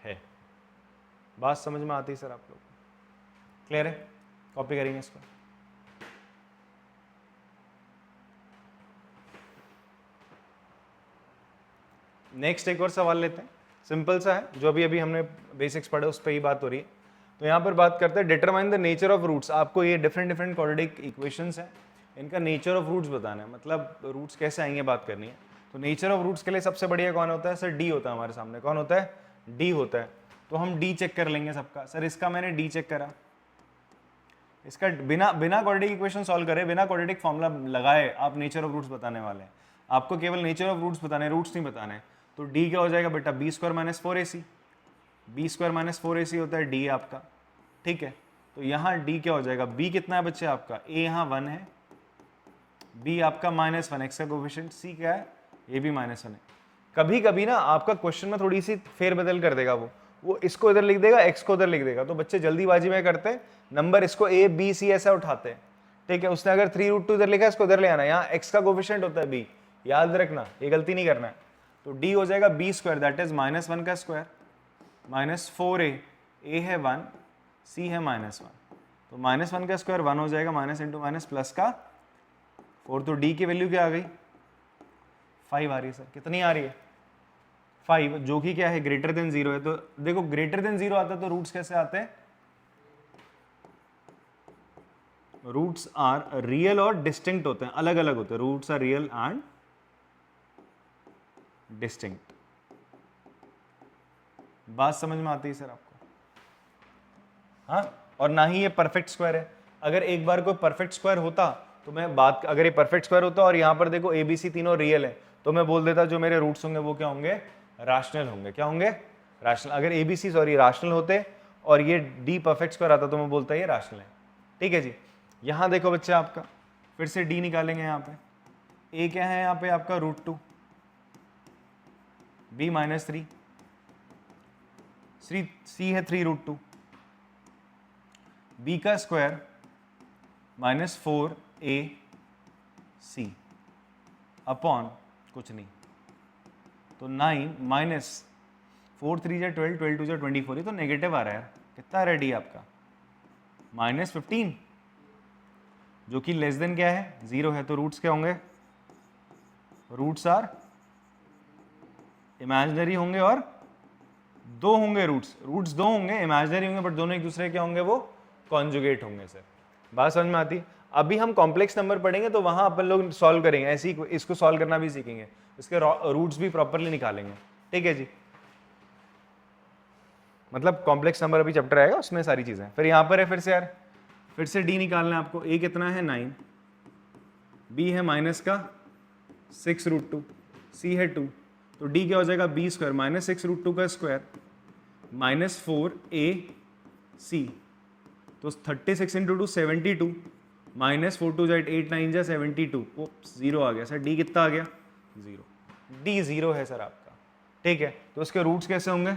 है। बात समझ में आती है सर आप लोग, क्लियर है? कॉपी करेंगे इसको। नेक्स्ट एक और सवाल लेते हैं, सिंपल सा है, जो अभी हमने बेसिक्स पढ़े उस पर ही बात हो रही है। तो यहाँ पर बात करते हैं determine the nature of roots. आपको ये डिफरेंट क्वाड्रेटिक इक्वेशंस हैं, इनका नेचर ऑफ रूट्स बताना है, मतलब रूट्स कैसे आएंगे बात करनी है। तो नेचर ऑफ रूट्स के लिए सबसे बढ़िया कौन होता है सर, डी होता है हमारे सामने। कौन होता है, डी होता है। तो हम डी चेक कर लेंगे सबका। सर इसका मैंने डी चेक करा, इसका बिना क्वाड्रेटिक इक्वेशन सॉल्व करे, बिना क्वाड्रेटिक फॉर्मूला लगाए आप नेचर ऑफ रूट्स बताने वाले हैं। आपको केवल नेचर ऑफ रूट्स बताने, रूट्स नहीं बताने। तो डी क्या हो जाएगा बेटा, b square minus 4ac। B square minus 4ac होता है डी आपका, ठीक है। तो यहाँ डी क्या हो जाएगा, बी कितना है बच्चे आपका, ए यहाँ 1 है, बी आपका -1, एक्स का कोफिशिएंट, सी क्या है, ए भी -1 है। कभी कभी ना आपका क्वेश्चन में थोड़ी सी फेरबदल कर देगा, वो इसको इधर लिख देगा, एक्स को उधर लिख देगा। तो बच्चे जल्दीबाजी में करते नंबर इसको ए बी सी ऐसा उठाते हैं, ठीक है। उसने अगर 3√2 इधर लिखा है, इसको इधर ले आना, यहाँ एक्स का कोफिशिएंट होता है बी, याद रखना, ये गलती नहीं करना है। तो डी हो जाएगा बी स्क्वायर दैट इज -1 का स्क्वायर -4a, ए है 1, सी है -1। तो -1 का स्क्वायर 1 हो जाएगा, माइनस इंटू माइनस प्लस का 4। तो डी की वैल्यू क्या आ गई, 5 आ रही है सर। कितनी आ रही है, 5, जो कि क्या है, ग्रेटर देन 0 है। तो देखो ग्रेटर देन 0 आता है तो रूट्स कैसे आते हैं, रूट्स आर रियल और डिस्टिंक्ट होते हैं, अलग अलग होते हैं। Roots are real and distinct. बात समझ में आती है सर आपको? हाँ, और ना ही ये परफेक्ट स्क्वायर है। अगर एक बार कोई परफेक्ट स्क्वायर होता तो मैं बात, अगर ये परफेक्ट स्क्वायर होता और यहाँ पर देखो ए बी सी तीनों रियल है, तो मैं बोल देता जो मेरे रूट्स होंगे वो क्या होंगे, रैशनल होंगे। क्या होंगे, रैशनल। अगर ए बी सी रैशनल होते और ये डी परफेक्ट स्क्वायर आता तो मैं बोलता ये रैशनल है, ठीक है जी। यहाँ देखो बच्चे आपका, फिर से डी निकालेंगे। यहाँ पे ए क्या है, यहाँ पे आपका √2, बी -3, सी है 3√2, बी का स्क्वायर -4ac अपॉन कुछ नहीं, तो 9 -4 3 जा 12, 12 2 जा 24। ये तो नेगेटिव आ रहा है यार। कितना आ रहा है डी आपका, -15, जो कि लेस देन क्या है, 0 है। तो रूट्स क्या होंगे, रूट्स आर इमेजिनरी होंगे और 2 होंगे। रूट्स 2 होंगे, इमेजिनरी होंगे, बट दोनों एक दूसरे क्या होंगे, वो कॉन्जुगेट होंगे सर। बात समझ में आती है? अभी हम कॉम्प्लेक्स नंबर पढ़ेंगे तो वहां अपन लोग सॉल्व करेंगे, ऐसे ही इसको सॉल्व करना भी सीखेंगे, इसके रूट्स भी प्रॉपरली निकालेंगे, ठीक है जी। मतलब कॉम्प्लेक्स नंबर अभी चैप्टर आएगा, उसमें सारी चीजें। फिर यहाँ पर है, फिर से यार, फिर से डी निकालना है आपको। ए कितना है 9, बी है -6√2, सी है 2। तो डी क्या हो जाएगा, बी स्क्वायर -6√2 का स्क्वायर -4ac। तो 36 इंटू 2 72, -4 2 जा 8 9 जा 72। ओ 0 आ गया सर। डी कितना आ गया, 0। डी 0 है सर आपका, ठीक है। तो उसके रूट्स कैसे होंगे,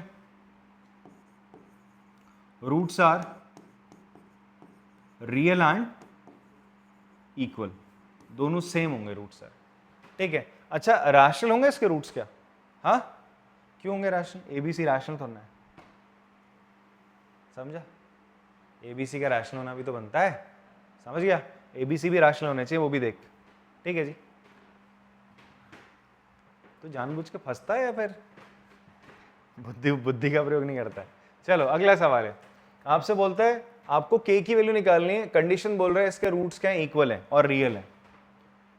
roots are real and equal. दोनों सेम होंगे रूट सर, ठीक है। अच्छा रैशनल होंगे इसके रूट्स क्या? हाँ क्यों होंगे रैशनल? एबीसी रैशनल तो ना है, समझा? एबीसी का रैशनल होना भी तो बनता है, समझ गया? एबीसी भी रैशनल होने चाहिए, वो भी देख, ठीक है जी। तो जानबूझ के फंसता है या फिर बुद्धि का प्रयोग नहीं करता है? चलो अगला सवाल है, आपसे बोलता है आपको k की वैल्यू निकालनी है, कंडीशन बोल रहा है इसके रूट्स क्या है, इक्वल है और रियल है।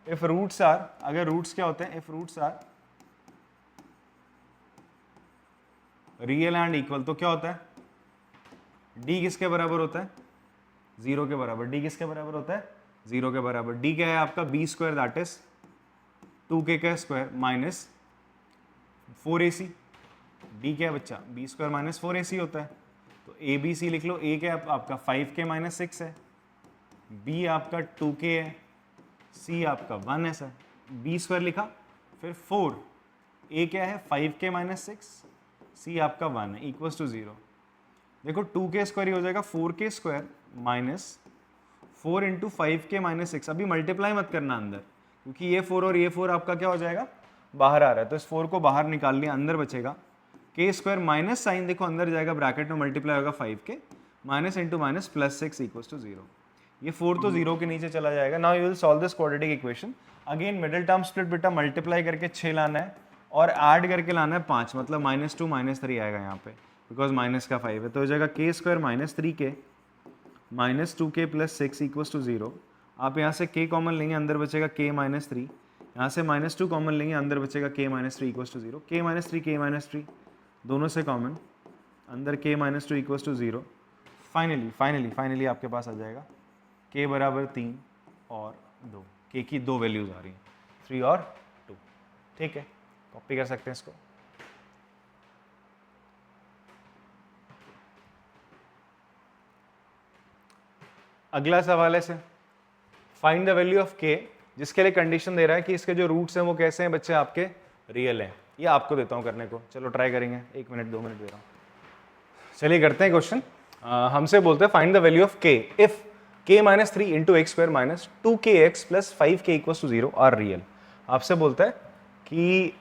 इफ रूट्स आर, अगर रूट्स क्या होते हैं, if roots are real and equal, तो क्या होता है, d किसके बराबर होता है, 0 के बराबर। d किसके बराबर होता है, 0 के बराबर। d क्या है आपका, b square that is 2k का स्क्वायर माइनस 4ac। d क्या है बच्चा, b स्क्वायर माइनस 4ac होता है। तो abc लिख लो, a क्या है आपका 5k माइनस 6 है, b आपका 2k है, c आपका 1 है सर। b स्क्वायर लिखा, फिर 4, a क्या है 5k माइनस 6, c आपका 1 है, इक्वल्स टू 0। देखो 2k स्क्वायर ही हो जाएगा 4k square minus 4 into 5k minus 6। अभी मल्टीप्लाई मत करना अंदर, क्योंकि ये 4 और ये 4 आपका क्या हो जाएगा, बाहर आ रहा है। तो इस 4 को बाहर निकाल लिया, अंदर बचेगा k स्क्वायर माइनस साइन देखो अंदर जाएगा, ब्रैकेट में मल्टीप्लाई होगा 5k minus into minus plus 6 equals to 0। ये 4 तो 0 के नीचे चला जाएगा। Now you will solve this quadratic equation. Again middle term split बेटा, मल्टीप्लाई करके 6 लाना है और ऐड करके लाना है 5, मतलब -2 -3 आएगा यहाँ पे, बिकॉज माइनस का 5 है। तो हो जाएगा k square minus 3k minus 2k plus 6 equals to 0। आप यहाँ से k कॉमन लेंगे, अंदर बचेगा k माइनस 3, यहाँ से -2 कॉमन लेंगे, अंदर बचेगा k minus 3 equals to 0। k minus 3 दोनों से कॉमन, अंदर k minus 2 equals to 0। Finally आपके पास आ जाएगा k बराबर 3 और 2, k की 2 वैल्यूज आ रही हैं, 3 और 2, ठीक है। कॉपी कर सकते हैं इसको। अगला सवाल है से find the value of k, जिसके लिए कंडीशन दे रहा है कि इसके जो रूट्स हैं वो कैसे हैं बच्चे, आपके रियल हैं। ये आपको देता हूँ करने को, चलो ट्राई करेंगे, 1 मिनट 2 मिनट दे रहा हूँ। चलिए करते हैं क्वेश्चन। हमसे बोलते हैं find the value of k if k minus 3 into x square minus 2kx plus 5k equals to 0 are real. आपसे बोलता है कि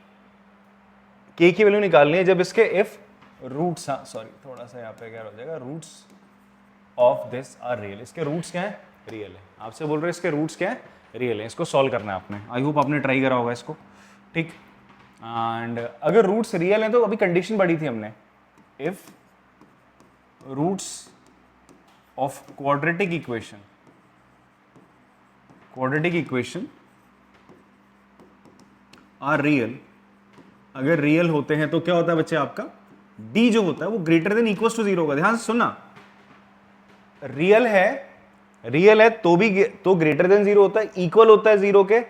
k की वैल्यू निकालनी है जब इसके इफ रूट्स, सॉरी थोड़ा सा यहाँ पे क्या हो जाएगा, roots of this are real. इसके रूट्स क्या है, रियल है। आपसे बोल रहे हैं इसके रूट्स क्या है, रियल है। इसको सॉल्व करना है आपने, आई होप आपने ट्राई करा होगा इसको, ठीक। एंड अगर रूट्स रियल हैं तो अभी कंडीशन बढ़ी थी हमने, if roots of quadratic equation are real, अगर रियल होते हैं तो क्या होता है बच्चे, आपका d जो होता है वो ग्रेटर देन इक्वल्स टू 0 होगा। ध्यान से सुनना, रियल है तो ग्रेटर देन 0 होता है, इक्वल होता है 0 के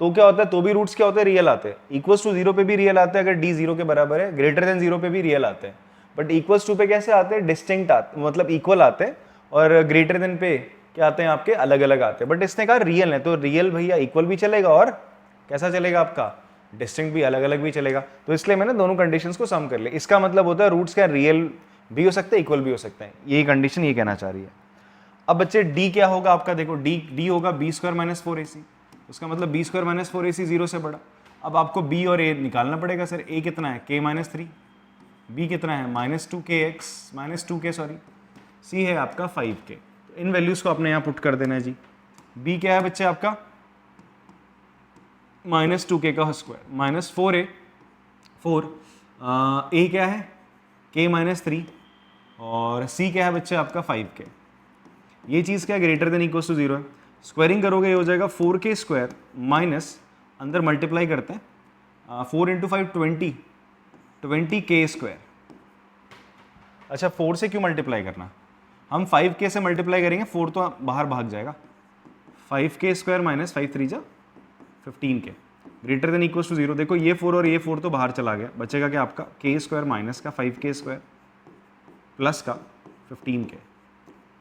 तो क्या होता है, तो भी रूट्स क्या होते हैं, रियल आते हैं। इक्वल्स टू 0 पे भी रियल आते हैं, अगर d 0 के बराबर है। ग्रेटर देन 0 पे भी रियल आते हैं, बट इक्वल्स टू पे कैसे आते हैं, डिस्टिंक्ट आते, मतलब इक्वल आते हैं, और ग्रेटर देन पे क्या आते हैं, आपके अलग अलग आते हैं। बट इसने कहा रियल है, तो रियल भैया इक्वल भी चलेगा और कैसा चलेगा आपका, डिस्टिंक्ट भी, अलग अलग भी चलेगा। तो इसलिए मैंने दोनों कंडीशंस को सम कर लिया। इसका मतलब होता है रूट्स क्या रियल भी हो सकते हैं, इक्वल भी हो सकते हैं। यही कंडीशन ये कहना चाह रही है। अब बच्चे d क्या होगा आपका, देखो d होगा b स्क्वायर माइनस 4ac, उसका मतलब b स्क्वायर माइनस 4ac 0 से बड़ा। अब आपको b और a निकालना पड़ेगा सर। a कितना है, k माइनस 3, b कितना है -2k सॉरी, c है आपका 5k। तो इन वैल्यूज को आपने यहाँ पुट कर देना है जी। b क्या है बच्चे आपका -2k का स्क्वायर माइनस 4a, a क्या है k माइनस 3 और c क्या है बच्चे आपका 5k। ये चीज़ क्या है, ग्रेटर देन इक्वल्स टू 0 है। स्क्वायरिंग करोगे ये हो जाएगा 4k स्क्वायर माइनस, अंदर मल्टीप्लाई करते हैं 4 इंटू 5 20k स्क्वायर। अच्छा 4 से क्यों मल्टीप्लाई करना, हम 5k से मल्टीप्लाई करेंगे, 4 तो बाहर भाग जाएगा। 5k स्क्वायर माइनस 5 3 जा 15k, greater than equals to 0। देखो ये 4 और ये 4 तो बाहर चला गया, बचेगा क्या आपका k स्क्वायर माइनस का 5k स्क्वायर प्लस का 15k।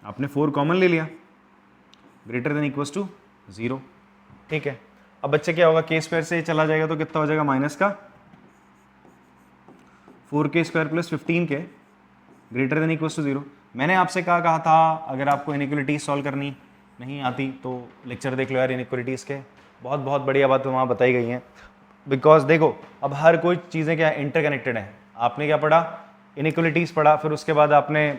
आपने 4 कॉमन ले लिया, ग्रेटर देन इक्वल्स टू 0, ठीक है। अब बच्चे क्या होगा, k स्क्वायर से चला जाएगा तो कितना हो जाएगा, माइनस का 4k square plus 15k greater than equals to 0। मैंने आपसे कहा था अगर आपको इनइक्वालिटीज सॉल्व करनी नहीं आती तो लेक्चर देख लो यार इनइक्वालिटीज के, बहुत बहुत बढ़िया बात वहाँ बताई गई हैं, बिकॉज देखो अब हर कोई चीज़ें क्या इंटरकनेक्टेड हैं। आपने क्या पढ़ा, इनइक्वलिटीज़ पढ़ा, फिर उसके बाद आपने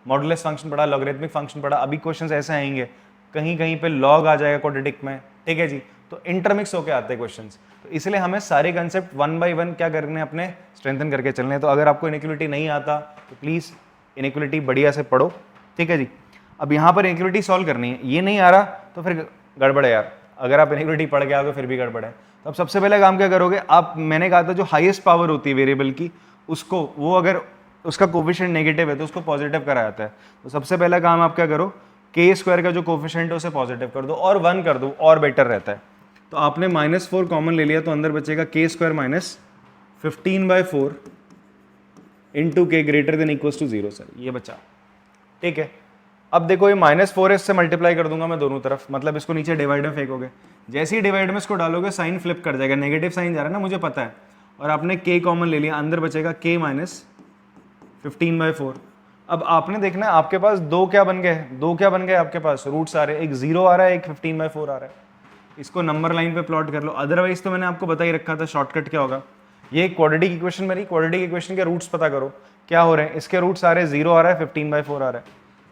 मॉडुलस फंक्शन पढ़ा, लॉगरिथमिक फंक्शन पढ़ा। अभी क्वेश्चंस ऐसे आएंगे, कहीं कहीं पे लॉग आ जाएगा क्वाड्रेटिक में, ठीक है जी। तो इंटरमिक्स होके आते हैं क्वेश्चंस, तो इसलिए हमें सारे कंसेप्ट वन बाय वन क्या करने हैं, अपने स्ट्रेंथन करके चलने हैं। तो अगर आपको इनइक्वलिटी नहीं आता तो प्लीज़ इनइक्वलिटी बढ़िया से पढ़ो, ठीक है जी। अब यहाँ पर इनइक्वलिटी सॉल्व करनी है, ये नहीं आ रहा तो फिर गड़बड़ है यार। अगर आप इनइक्वलिटी पढ़ के आओगे फिर भी गड़बड़ है। तो अब सबसे पहले काम क्या करोगे आप, मैंने कहा था जो हाईएस्ट पावर होती है वेरिएबल की, उसको वो अगर उसका कोफिशिएंट नेगेटिव है तो उसको पॉजिटिव करा जाता है। तो सबसे पहला काम आप क्या करो, के स्क्वायर का जो कोफिशिएंट है उसे पॉजिटिव कर दो और 1 कर दो, और बेटर रहता है। तो आपने -4 कॉमन ले लिया तो अंदर बचेगा k square minus 15/4 into k greater than equals to 0 sir, ये बचा, ठीक है। अब देखो ये -4 से मल्टीप्लाई कर दूंगा मैं दोनों तरफ, मतलब इसको नीचे डिवाइड में फेंकोगे, जैसे ही डिवाइड में इसको डालोगे साइन फ्लिप कर जाएगा, नेगेटिव साइन जा रहा है ना, मुझे पता है। और आपने के कॉमन ले लिया, अंदर बचेगा के माइनस 15/4। अब आपने देखना है आपके पास दो क्या बन गए आपके पास रूट्स आ रहे हैं, एक 0 आ रहा है, एक 15/4 आ रहा है। इसको नंबर लाइन पे प्लॉट कर लो, अदरवाइज तो मैंने आपको बता ही रखा था शॉर्टकट क्या होगा। ये क्वाड्रेटिक इक्वेशन मेरी, क्वाड्रेटिक इक्वेशन के रूट्स पता करो क्या हो रहे हैं। इसके रूट्स आ रहे हैं 0 आ रहा है, 15/4 आ रहा है,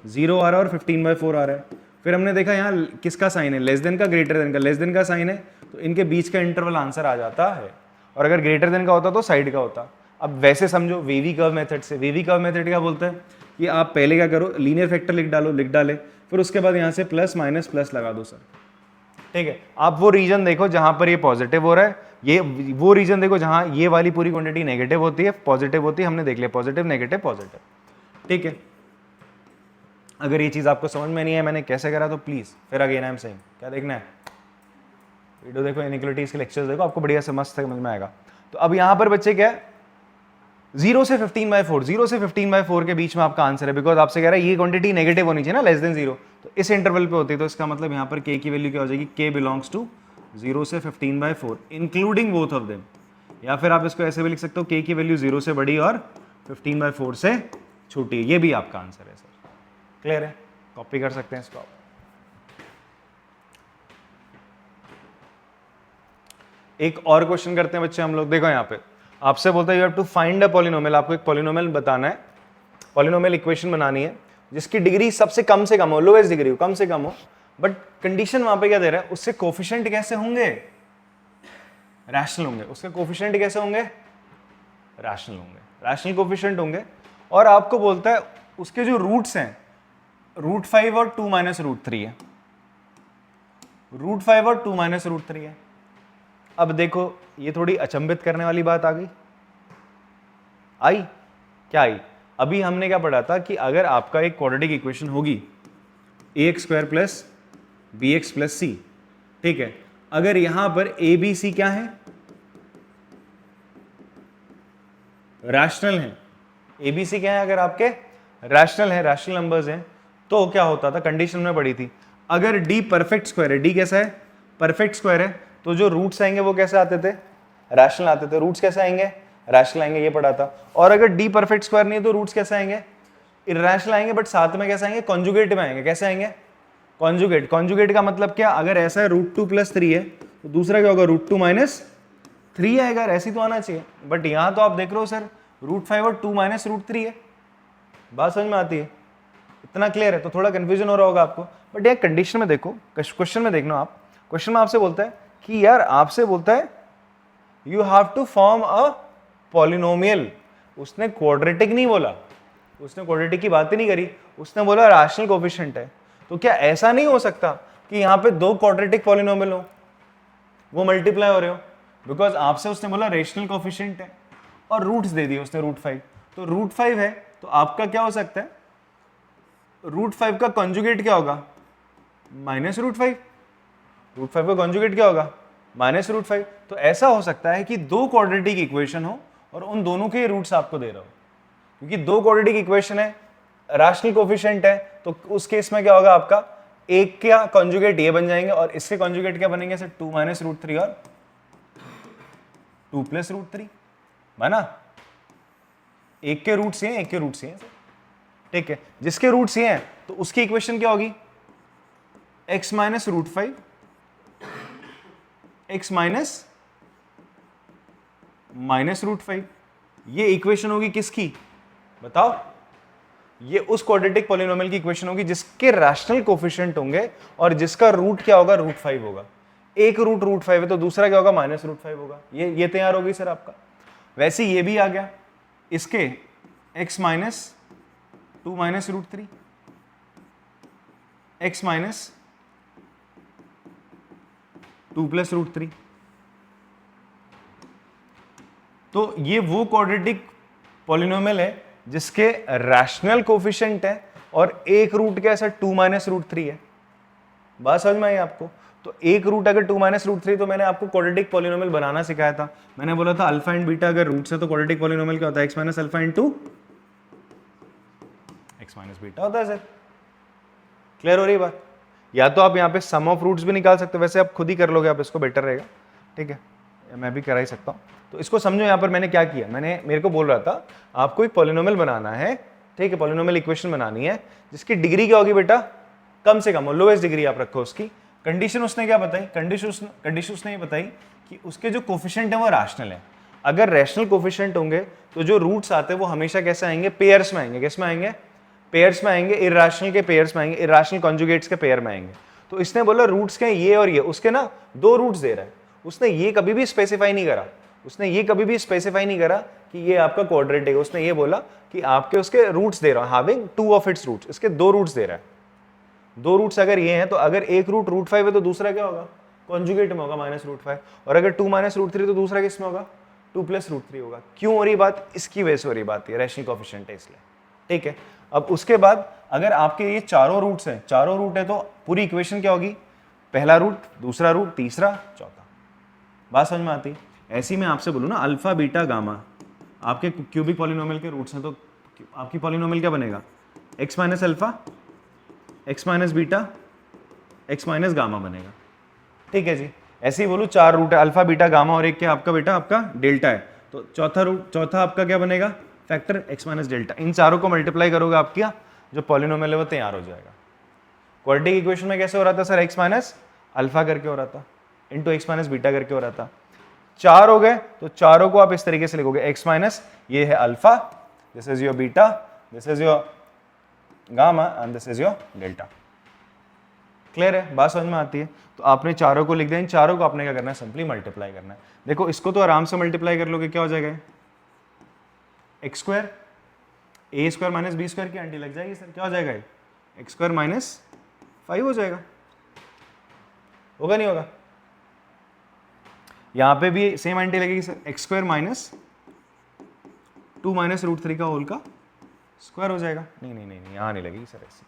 0 आ रहा है और 15/4 आ रहा है। फिर हमने देखा यहाँ किसका साइन है, लेस देन का, ग्रेटर देन का। लेस देन का साइन है तो इनके बीच का इंटरवल आंसर आ जाता है, और अगर ग्रेटर देन का होता तो साइड का होता। अब वैसे समझो वेवी कर्व मेथड से, वेवी कर्व मेथड क्या बोलते हैं कि आप पहले क्या करो, लीनियर फैक्टर लिख डाले, फिर उसके बाद यहाँ से प्लस माइनस प्लस लगा दो सर, ठीक है। आप वो रीजन देखो जहां पर ये पॉजिटिव हो रहा है, ये वो रीजन देखो जहां ये वाली पूरी क्वांटिटी नेगेटिव होती है, पॉजिटिव होती है। हमने देख लिया पॉजिटिव नेगेटिव पॉजिटिव, ठीक है। अगर ये चीज आपको समझ में नहीं है मैंने कैसे करा तो प्लीज फिर अगेन आई एम सेइंग क्या देखना है, वीडियो देखो, इनइक्वालिटीज के लेक्चर्स देखो, आपको बढ़िया से मस्त समझ में आएगा। तो अब यहाँ पर बच्चे क्या है, 0 से 15/4, 0 से 15/4 के बीच में आपका आंसर है, बिकॉज आपसे कह रहा है ये क्वांटिटी नेगेटिव होनी चाहिए ना, लेस देन 0, तो इस इंटरवल पे होती है। तो इसका मतलब यहाँ पर k की वैल्यू क्या हो जाएगी, k बिलोंग्स टू 0 से 15/4 इंक्लूडिंग बोथ ऑफ देम। या फिर आप इसको ऐसे भी लिख सकते हो, k की वैल्यू 0 से बड़ी और 15/4 से छोटी है। ये भी आपका आंसर है सर, क्लियर है, कॉपी कर सकते हैं इसको आप। एक और क्वेश्चन करते हैं बच्चे हम लोग, देखो यहाँ पे आपसे बोलता है you have to find a polynomial, आपको एक पॉलिनोमियल बताना है, पॉलिनोमियल इक्वेशन बनानी है जिसकी डिग्री सबसे कम से कम हो, लोएस्ट डिग्री हो, कम से कम हो, बट कंडीशन वहां पे क्या दे रहा है, उससे कोफिशिएंट कैसे होंगे, रैशनल होंगे। उसके कोफिशिएंट कैसे होंगे, रैशनल होंगे, रैशनल कोफिशिएंट होंगे। और आपको बोलता है उसके जो रूट्स हैं √5 और 2 - √3 है, √5 और 2 - √3 है। अब देखो ये थोड़ी अचंभित करने वाली बात आ गई, आई क्या आई, अभी हमने क्या पढ़ा था कि अगर आपका एक क्वाड्रेटिक इक्वेशन होगी ax² + bx + c, ठीक है, अगर यहां पर a b c क्या है, रैशनल है, a b c क्या है, अगर आपके रैशनल है, रैशनल नंबर्स हैं, तो क्या होता था, कंडीशन में पड़ी थी, अगर d परफेक्ट स्क्वायर है, d कैसा है, परफेक्ट स्क्वायर है, तो जो रूट्स आएंगे वो कैसे आते थे, रैशनल आते थे। रूट्स कैसे आएंगे, रैशनल आएंगे, ये पढ़ा था। और अगर d परफेक्ट स्क्वायर नहीं है तो रूट्स कैसे आएंगे, इरैशनल आएंगे, बट साथ में कैसे आएंगे, कॉन्जुगेट में आएंगे। कैसे आएंगे, कॉन्जुगेट। कॉन्जुगेट का मतलब क्या, अगर ऐसा है √2 + 3 है तो दूसरा क्या होगा, √2 - 3 आएगा, ऐसी तो आना चाहिए। बट यहां तो आप देख रहे हो सर √5 और 2 - √3 है, बात समझ में आती है, इतना क्लियर है। तो थोड़ा कंफ्यूजन हो रहा होगा आपको, बट ये कंडीशन में देखो, क्वेश्चन में देखना आप, क्वेश्चन में आपसे बोलता है कि यार, आपसे बोलता है you have to form a polynomial. उसने क्वाड्रेटिक नहीं बोला, उसने क्वाड्रेटिक की बात ही नहीं करी, उसने बोला रैशनल कोफिशिएंट है। तो क्या ऐसा नहीं हो सकता कि यहाँ पे दो क्वाड्रेटिक पॉलिनोमियल हो, वो मल्टीप्लाई हो रहे हो, बिकॉज आपसे उसने बोला रेशनल कोफिशिएंट है और रूट्स दे दिए उसने √5, तो √5 है, तो आपका क्या हो सकता है, √5 का कॉन्जुगेट क्या होगा, -√5, √5 का कॉन्जुगेट क्या होगा, -√5। तो ऐसा हो सकता है कि दो क्वाड्रेटिक इक्वेशन हो और उन दोनों के रूट्स आपको दे रहा हो, क्योंकि दो क्वाड्रेटिक इक्वेशन है, रैशनल कोफिशिएंट है, तो उस केस में क्या होगा, आपका एक का कॉन्जुगेट ये बन जाएंगे और इसके कॉन्जुगेट क्या बनेंगे सर, 2 - √3 और 2 + √3 बना। एक के रूट्स हैं, एक के रूट्स हैं, ठीक है। जिसके रूट्स ये हैं तो उसकी इक्वेशन क्या होगी, x - √5 x माइनस -√5। ये इक्वेशन होगी किसकी बताओ? ये उस क्वाड्रेटिक पॉलिनोमियल की इक्वेशन होगी जिसके रैशनल कोफिशिएंट होंगे और जिसका रूट क्या होगा? √5 होगा। एक रूट √5 है तो दूसरा क्या होगा? -√5 होगा। ये तैयार होगी सर आपका। वैसे ये भी आ गया इसके x minus 2 minus √3, x minus 2 plus √3। तो ये वो क्वाड्रेटिक पॉलिनोमियल है जिसके रैशनल कोफिशिएंट है और एक रूट क्या है सर? 2 माइनस √3 है। बात समझ में आई आपको? तो एक रूट अगर 2 माइनस √3, तो मैंने आपको क्वाड्रेटिक पॉलिनोमियल बनाना सिखाया था। मैंने बोला था अल्फा एंड बीटा अगर रूट्स है तो क्वाड्रेटिक पॉलिनोमियल क्या होता है? x minus alpha into x minus beta होता है सर। क्लियर हो रही बात? या तो आप यहाँ पे सम ऑफ रूट्स भी निकाल सकते हो, वैसे आप खुद ही कर लोगे आप इसको, बेटर रहेगा। ठीक है, मैं भी करा ही सकता हूँ। तो इसको समझो यहाँ पर मैंने क्या किया। मेरे को बोल रहा था आपको एक पॉलिनोमियल बनाना है, ठीक है, पॉलिनोमियल इक्वेशन बनानी है जिसकी डिग्री क्या होगी बेटा? कम से कम, लोएस्ट डिग्री आप रखो उसकी। कंडीशन उसने क्या बताई? कंडीशन उसने ये बताई कि उसके जो कोफिशिएंट है वो रैशनल है। अगर रैशनल कोफिशिएंट होंगे तो जो रूट्स आते हैं वो हमेशा कैसे आएंगे? पेयर्स में आएंगे। किस में आएंगे? पेयर्स में आएंगे। इर्रेशनल के पेयर्स में आएंगे, इर्रेशनल कॉन्जुगेट्स के पेयर में आएंगे। तो इसने बोला रूट्स के ये और ये, उसके ना 2 रूट्स दे रहा है। उसने ये कभी भी स्पेसिफाई नहीं करा कि ये आपका क्वाड्रेटिक है। उसने ये बोला कि आपके उसके रूट्स दे रहा है, हैविंग 2 ऑफ इट्स रूट्स। इसके 2 रूट्स दे रहा है। 2 रूट्स अगर ये हैं तो अगर एक रूट √5 है तो दूसरा क्या होगा? कॉन्जुगेट में होगा -√5। और अगर 2 माइनस √3 तो दूसरा किस में होगा? 2 प्लस √3 होगा। क्यों हो रही बात? इसकी वजह से हो रही बात, ये रैशनल कोफिशिएंट है इसलिए। ठीक है, अब उसके बाद अगर आपके ये चारों रूट्स हैं, चारों रूट है तो पूरी इक्वेशन क्या होगी? पहला रूट, दूसरा रूट, तीसरा, चौथा। बात समझ में आती है? ऐसी मैं आपसे बोलूँ ना अल्फा बीटा गामा आपके क्यूबिक पॉलिनोमियल के रूट्स हैं तो आपकी पॉलिनोमियल क्या बनेगा? x minus alpha, x minus beta, x minus gamma बनेगा। ठीक है जी, ऐसे ही बोलूँ 4 रूट है अल्फा बीटा गामा और एक क्या आपका बेटा? आपका डेल्टा है। तो चौथा आपका क्या बनेगा? Factor x minus delta. इन चारों को मल्टीप्लाई करोगे आपका जो पॉलिनोमियल है वो तैयार हो जाएगा। क्वाड्रेटिक इक्वेशन में कैसे हो रहा था सर? x माइनस अल्फा करके हो रहा था इंटू x माइनस बीटा करके हो रहा था। 4 हो गए तो चारों को आप इस तरीके से लिखोगे, x माइनस ये है alpha, this is your beta, this is your gamma and this is your delta. Clear है? बात समझ में आती है? तो आपने चारों को लिख दिया। इन चारों को आपने क्या करना है? सिंपली मल्टीप्लाई करना है। देखो इसको तो आराम से मल्टीप्लाई कर लोगे, क्या हो जाएगा? एक्स स्क्वायर ए स्क्वायर माइनस बी स्क्वायर की आंटी लग जाएगी सर। क्या हो जाएगा? एक्स स्क्वायर माइनस 5 हो जाएगा। होगा नहीं होगा? यहां पे भी सेम आंटी लगेगी sir, x square minus 2 minus √3 का होल का स्क्वायर हो जाएगा। नहीं नहीं नहीं, नहीं यहां नहीं लगेगी सर ऐसी।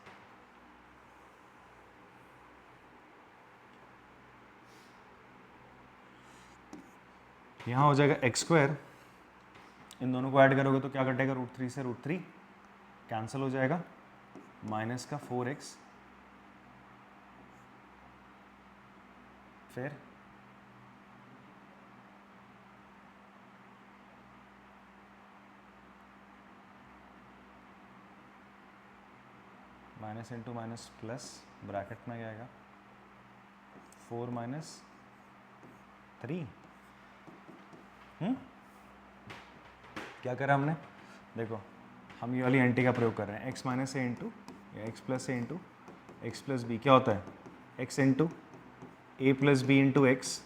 यहां हो जाएगा एक्स स्क्वायर, इन दोनों को ऐड करोगे तो क्या कटेगा? √3 से √3 कैंसिल हो जाएगा, माइनस का 4x, फिर minus into minus plus, bracket में क्या आएगा? 4 माइनस 3। क्या करा हमने? देखो हम ये वाली एंटी का प्रयोग कर रहे हैं, x माइनस ए इंटू या x plus a into x plus b. क्या होता है? x into a plus b into x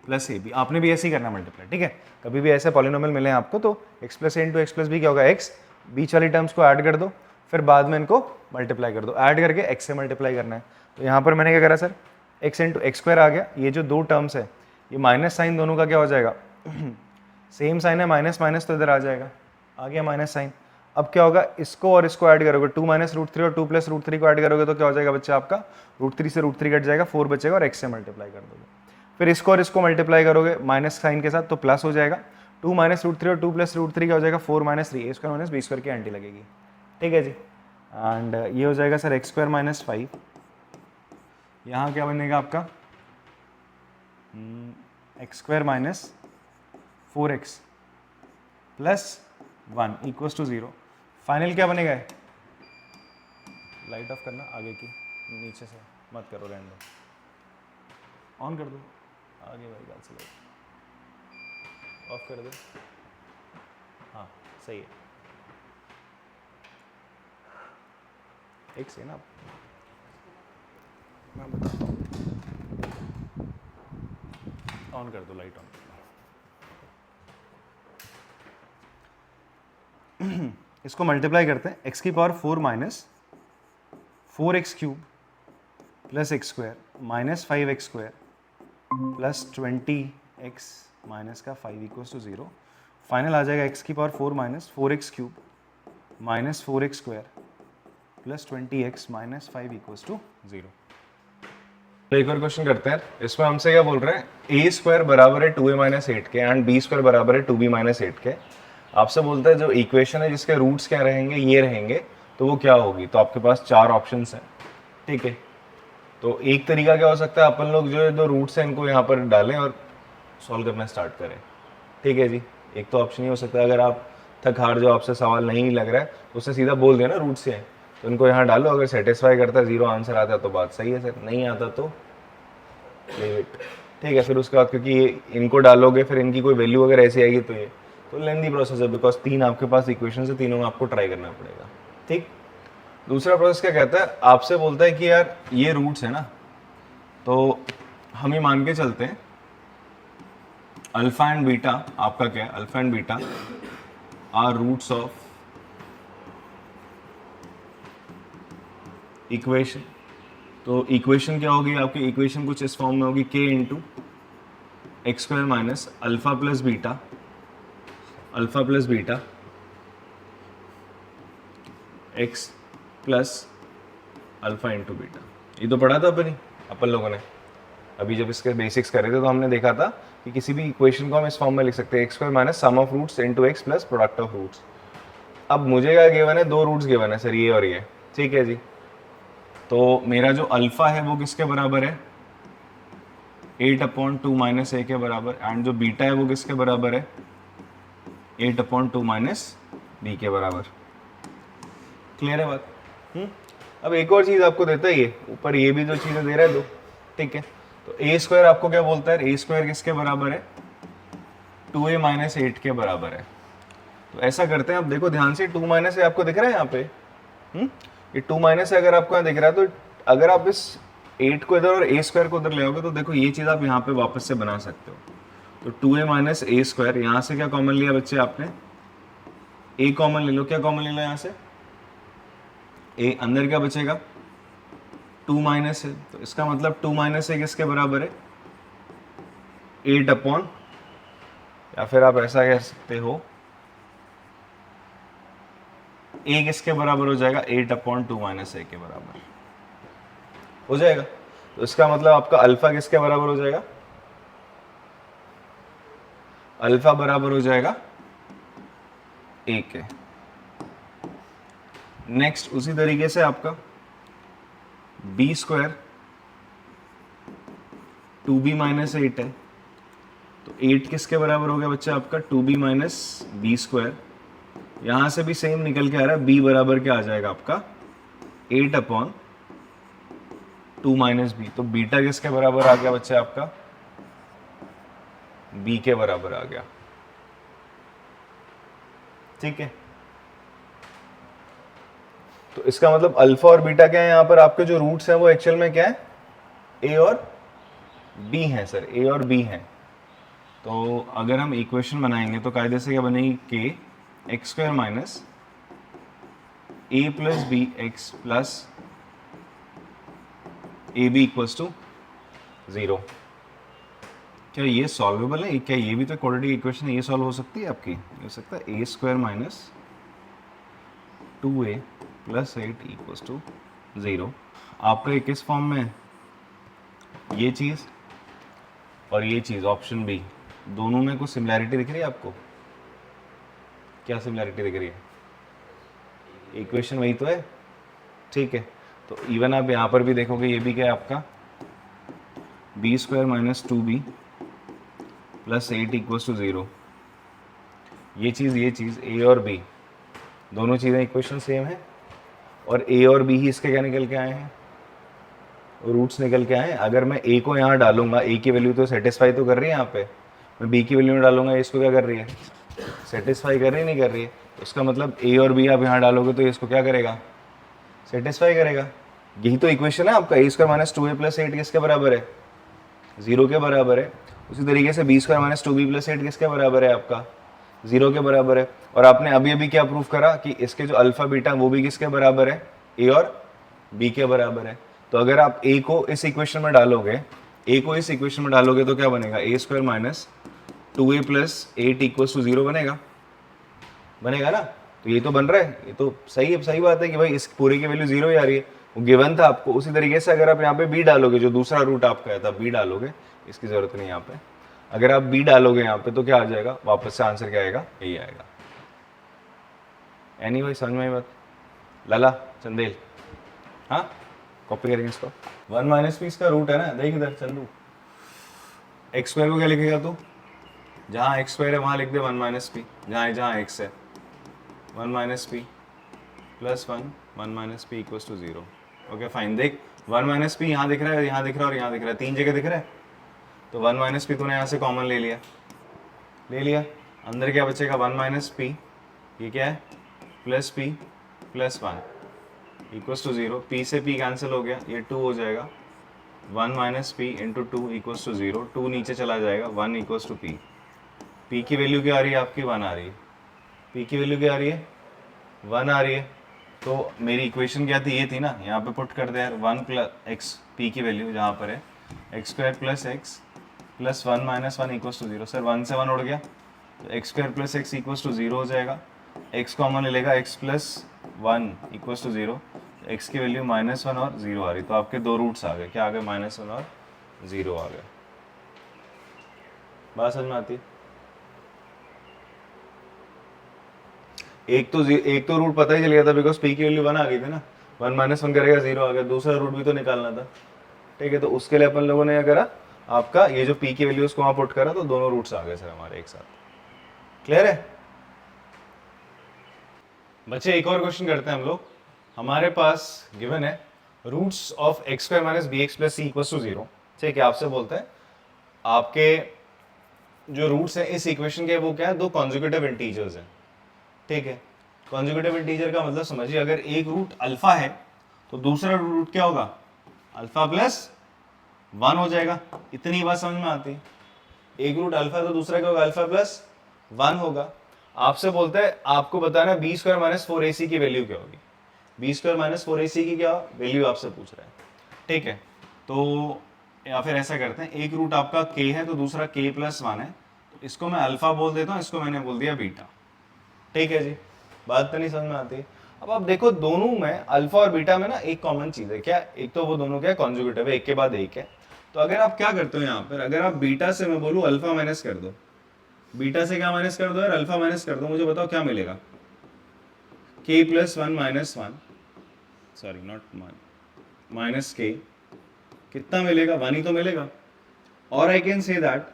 plus a b. आपने भी ऐसे ही करना मल्टीप्लाई। ठीक है, कभी भी ऐसे पॉलिनोमियल मिले आपको तो x plus a into x plus b क्या होगा? x, बीच वाली टर्म्स को ऐड कर दो, फिर बाद में इनको मल्टीप्लाई कर दो। ऐड करके x से मल्टीप्लाई करना है। तो यहाँ पर मैंने क्या करा sir? x into x square आ गया। ये जो 2 टर्म्स है ये माइनस साइन दोनों का क्या हो जाएगा? सेम साइन है, माइनस माइनस तो इधर आ जाएगा, आ गया माइनस साइन। अब क्या होगा? इसको और इसको ऐड करोगे, 2 माइनस √3 और 2 प्लस √3 को ऐड करोगे तो क्या हो जाएगा बच्चा आपका? √3 से √3 कट जाएगा, 4 बचेगा और x से मल्टीप्लाई कर दोगे। फिर इसको और इसको मल्टीप्लाई करोगे माइनस साइन के साथ तो प्लस हो जाएगा। 2 माइनस √3 और 2 प्लस √3 क्या हो जाएगा? 4 माइनस 3, ए स्क्वायर माइनस बी स्क्वायर की एंटी लगेगी। ठीक है जी, एंड ये हो जाएगा सर एक्स स्क्वायर माइनस 5। यहाँ क्या बनेगा आपका? X square minus 4x plus 1 equals to 0। Final क्या बनेगा? लाइट ऑफ करना, आगे की नीचे से मत करो, रहने दो, ऑन कर दो, आगे भाई बात से ऑफ कर दे। हाँ सही है, एक से ना मैं बताता हूँ, ऑन कर दो, लाइट ऑन कर दो। इसको मल्टीप्लाई करते हैं, x की power 4 minus 4x³ plus x square minus 5x² plus 20x minus का 5 इक्वल्स टू 0। फाइनल आ जाएगा x की power 4 minus 4x³ minus 4x² plus 20x minus 5 equals to 0। तो एक और क्वेश्चन करते हैं, इसमें हमसे क्या बोल रहे हैं, a स्क्वायर बराबर है 2a माइनस 8 के एंड b स्क्वायर बराबर है 2b माइनस 8 के। आपसे बोलता है जो इक्वेशन है जिसके रूट्स क्या रहेंगे, ये रहेंगे, तो वो क्या होगी। तो आपके पास 4 ऑप्शंस हैं, ठीक है। तो एक तरीका क्या हो सकता है, अपन लोग जो दो रूट्स हैं इनको यहाँ पर डालें और सॉल्व करना स्टार्ट करें, ठीक है जी। एक तो ऑप्शन ये हो सकता है, अगर आप थक हार जो आपसे सवाल नहीं लग रहा है तो उससे सीधा बोल देना रूट से है, तो इनको यहाँ डालो, अगर सेटिस्फाई करता है 0 आंसर आता है तो बात सही है सर, नहीं आता तो लीव इट, ठीक है। फिर उसके बाद क्योंकि ये इनको डालोगे फिर इनकी कोई वैल्यू अगर ऐसी आएगी तो ये तो लेंदी प्रोसेस है, बिकॉज 3 आपके पास इक्वेशन है, तीनों में आपको ट्राई करना पड़ेगा, ठीक। दूसरा प्रोसेस क्या कहता है, आपसे बोलता है कि यार ये रूट्स है ना, तो हम ये मान के चलते हैं अल्फा एंड बीटा, आपका क्या है, alpha and beta are roots of equation. तो इक्वेशन क्या होगी आपकी, इक्वेशन कुछ इस फॉर्म में होगी, k into x square minus alpha plus beta x plus alpha into beta. ये तो पढ़ा था अपन लोगों ने अभी जब इसके बेसिक्स कर रहे थे, तो हमने देखा था कि किसी भी इक्वेशन को हम इस फॉर्म में लिख सकते हैं, x square minus sum of roots into x plus product of roots. अब मुझे क्या गिवन है, 2 रूट्स गिवन है सर, ये और ये, ठीक है जी। तो मेरा जो अल्फा है वो किसके बराबर है, 8/2 माइनस a के बराबर, एंड जो बीटा है वो किसके बराबर है, 8/2 माइनस b के बराबर। क्लियर है बात। अब एक और चीज आपको देता है, ये ऊपर ये भी जो चीजें दे रहा है दो, ठीक है। तो a स्क्वायर आपको क्या बोलता है, a स्क्वायर किसके बराबर है, 2a माइनस 8 के बराबर है। तो ऐसा करते हैं, अब देखो ध्यान से, 2 माइनस आपको दिख रहा है यहाँ पे, ये 2 माइनस अगर आपको यहाँ दिख रहा है, तो अगर आप इस 8 को इधर और a स्क्वायर को उधर ले आओगे तो देखो ये चीज आप यहाँ पे वापस से बना सकते हो। तो 2a माइनस a स्क्वायर, यहाँ से क्या कॉमन लिया बच्चे आपने, a कॉमन ले लो, क्या कॉमन ले लो यहाँ से, a, अंदर क्या बचेगा, 2 माइनस है, तो इसका मतलब 2 माइनस है किसके बराबर है, 8/, या फिर आप ऐसा कह सकते हो a किसके बराबर हो जाएगा, 8/2 माइनस a के बराबर हो जाएगा। तो इसका मतलब आपका अल्फा किसके बराबर हो जाएगा, अल्फा बराबर हो जाएगा a के। नेक्स्ट उसी तरीके से आपका b स्क्वायर 2b माइनस 8 है, तो 8 किसके बराबर हो गया बच्चा आपका, 2b माइनस बी स्क्वायर। यहां से भी सेम निकल के आ रहा है, b बराबर क्या आ जाएगा आपका, 8/2 माइनस बी। तो बीटा किसके बराबर आ गया बच्चा आपका, b के बराबर आ गया, ठीक है। तो इसका मतलब अल्फा और बीटा क्या है, यहाँ पर आपके जो रूट्स हैं वो एक्चुअल में क्या है, a और b हैं सर, a और b हैं। तो अगर हम इक्वेशन बनाएंगे तो कायदे से क्या बनेगी, k x square minus a plus b x plus a b equals to 0। क्या ये सॉल्वेबल है, क्या ये भी तो क्वाड्रेटिक इक्वेशन है, ये सॉल्व हो सकती है आपकी, हो सकता है a square minus 2a plus 8 equals to 0। आपका एक किस फॉर्म में है, ये चीज़ और ये चीज़ ऑप्शन बी, दोनों में कुछ सिमिलैरिटी दिख रही है आपको, क्या सिमिलैरिटी दिख रही है, इक्वेशन वही तो है, ठीक है। तो इवन आप यहाँ पर भी देखोगे, ये भी क्या है आपका, b square minus 2b plus 8 equals to 0। ये चीज़ a और b दोनों चीज़ें इक्वेशन सेम है, और a और b ही इसके क्या निकल के आए हैं, रूट्स निकल के आए। अगर मैं ए को यहाँ डालूंगा, ए की वैल्यू तो सेटिस्फाई तो कर रही है यहाँ पे, मैं बी की वैल्यू में डालूंगा, इसको क्या कर रही है, सेटिस्फाई कर रही है, नहीं कर रही है। इसका मतलब ए और बी आप यहाँ डालोगे तो इसको क्या करेगा, सेटिस्फाई करेगा। यही तो इक्वेशन है आपका, ए स्क्वायर माइनस 2a प्लस 8 किसके बराबर है, 0 के बराबर है। उसी तरीके से B square minus 2b plus 8 किसके बराबर है आपका, 0 के बराबर है। और आपने अभी अभी क्या प्रूफ करा कि इसके जो अल्फा बीटा वो भी किसके बराबर है, ए और बी के बराबर है। तो अगर आप ए को इस इक्वेशन में डालोगे, ए को इस इक्वेशन में डालोगे तो क्या बनेगा, a square minus 2a plus 8 equal to 0 बनेगा, बनेगा ना। तो ये तो बन रहा है, ये तो सही है, सही बात है कि भाई इस पूरे की वैल्यू 0 ही आ रही है, वो गिवन था आपको। उसी तरीके से अगर आप यहाँ पे बी डालोगे, जो दूसरा रूट आपका है था, बी डालोगे, इसकी जरूरत नहीं यहाँ पे। अगर आप बी डालोगे यहाँ पे तो क्या आ जाएगा, वापस से आंसर क्या आएगा, यही आएगा। एनी भाई समझ में आई बात, लाला चंदेल, हाँ कॉपी करेंगे इसको। 1 माइनस पी इसका रूट है ना, देख इधर चंदू, एक्स स्क्वायर को क्या लिखेगा तू, जहाँ एक्स स्क्वायर है वहाँ लिख दे 1 माइनस पी, जहाँ एक्स है 1 minus p plus 1 minus p equals to 0। Okay fine, देख 1 माइनस पी यहाँ दिख रहा है, यहाँ दिख रहा है और यहाँ दिख रहा है, 3 जगह दिख रहा है। तो 1 माइनस पी तूने यहाँ से कॉमन ले लिया, अंदर क्या बचेगा 1 माइनस पी, ये क्या है plus p plus 1 equals to 0। P से पी कैंसिल हो गया, ये 2 हो जाएगा, 1 minus p into 2 equals to 0, 2 नीचे चला जाएगा, 1 इक्वल्स टू पी। पी की वैल्यू क्या आ रही है आपकी, 1 आ रही है, पी की वैल्यू क्या आ रही है, 1 आ रही है। तो मेरी इक्वेशन क्या थी, ये थी ना, यहाँ पे पुट कर दे यार, 1 प्लस एक्स, पी की वैल्यू जहाँ पर है x square plus x plus 1 minus 1 equals to 0। Sir 1 से 1 उड़ गया, तो x square plus x equals to 0 हो जाएगा। एक्स कॉमन ले लेगा, x plus 1 equals to 0, x की वैल्यू -1 और 0 आ रही। तो आपके दो रूट्स आ गए, क्या आ गए, -1 और 0 आ गए। बात समझ में आती है। एक तो रूट पता ही चल गया था, बिकॉज पी की वैल्यू 1 आ गई थी ना, 1 माइनस 1 करेगा 0 आ गया। दूसरा रूट भी तो निकालना था, ठीक है। तो उसके लिए अपन लोगों ने क्या करा, आपका ये जो पी की वैल्यू उसको वहां पुट करा, तो दोनों रूट्स आ गए सर हमारे एक साथ। क्लियर है बच्चे, एक और क्वेश्चन करते हैं हम लोग। हमारे पास गिवन है roots of x square minus b x plus c equal to 0, ठीक है। आपसे बोलते हैं आपके जो रूट्स है इस इक्वेशन के, वो क्या है, दो कॉन्जुगेटिव इंटीजर्स हैं, ठीक है। कॉन्जुगेटिव इंटीजर का मतलब समझिए, अगर एक रूट अल्फा है तो दूसरा रूट क्या होगा, अल्फा प्लस 1 हो जाएगा। इतनी बात समझ में आती है। एक रूट अल्फा है तो दूसरा क्या होगा, अल्फा प्लस 1 होगा। आपसे बोलता है आपको बताना बी स्क्वायर माइनस 4ac की वैल्यू क्या होगी, बी स्क्वायर माइनस 4ac की क्या वैल्यू आपसे पूछ रहा है, ठीक है। तो या फिर ऐसा करते हैं, एक रूट आपका k है तो दूसरा k प्लस 1 है, तो इसको मैं अल्फा बोल देता हूँ, इसको मैंने बोल दिया बीटा, ठीक है जी। बात तो नहीं समझ में आती। अब आप देखो दोनों में अल्फा और बीटा में ना एक कॉमन चीज है, क्या, एक तो वो दोनों क्या कॉन्जुगेटिव है, एक के बाद एक है। तो अगर आप क्या करते हो यहाँ पर, अगर आप बीटा से मैं बोलूँ अल्फा माइनस कर दो, बीटा से क्या माइनस कर दो यार, अल्फा माइनस कर दो, मुझे बताओ क्या मिलेगा, k plus 1 minus 1, sorry not minus k, कितना मिलेगा, 1 ही तो मिलेगा। और I can say that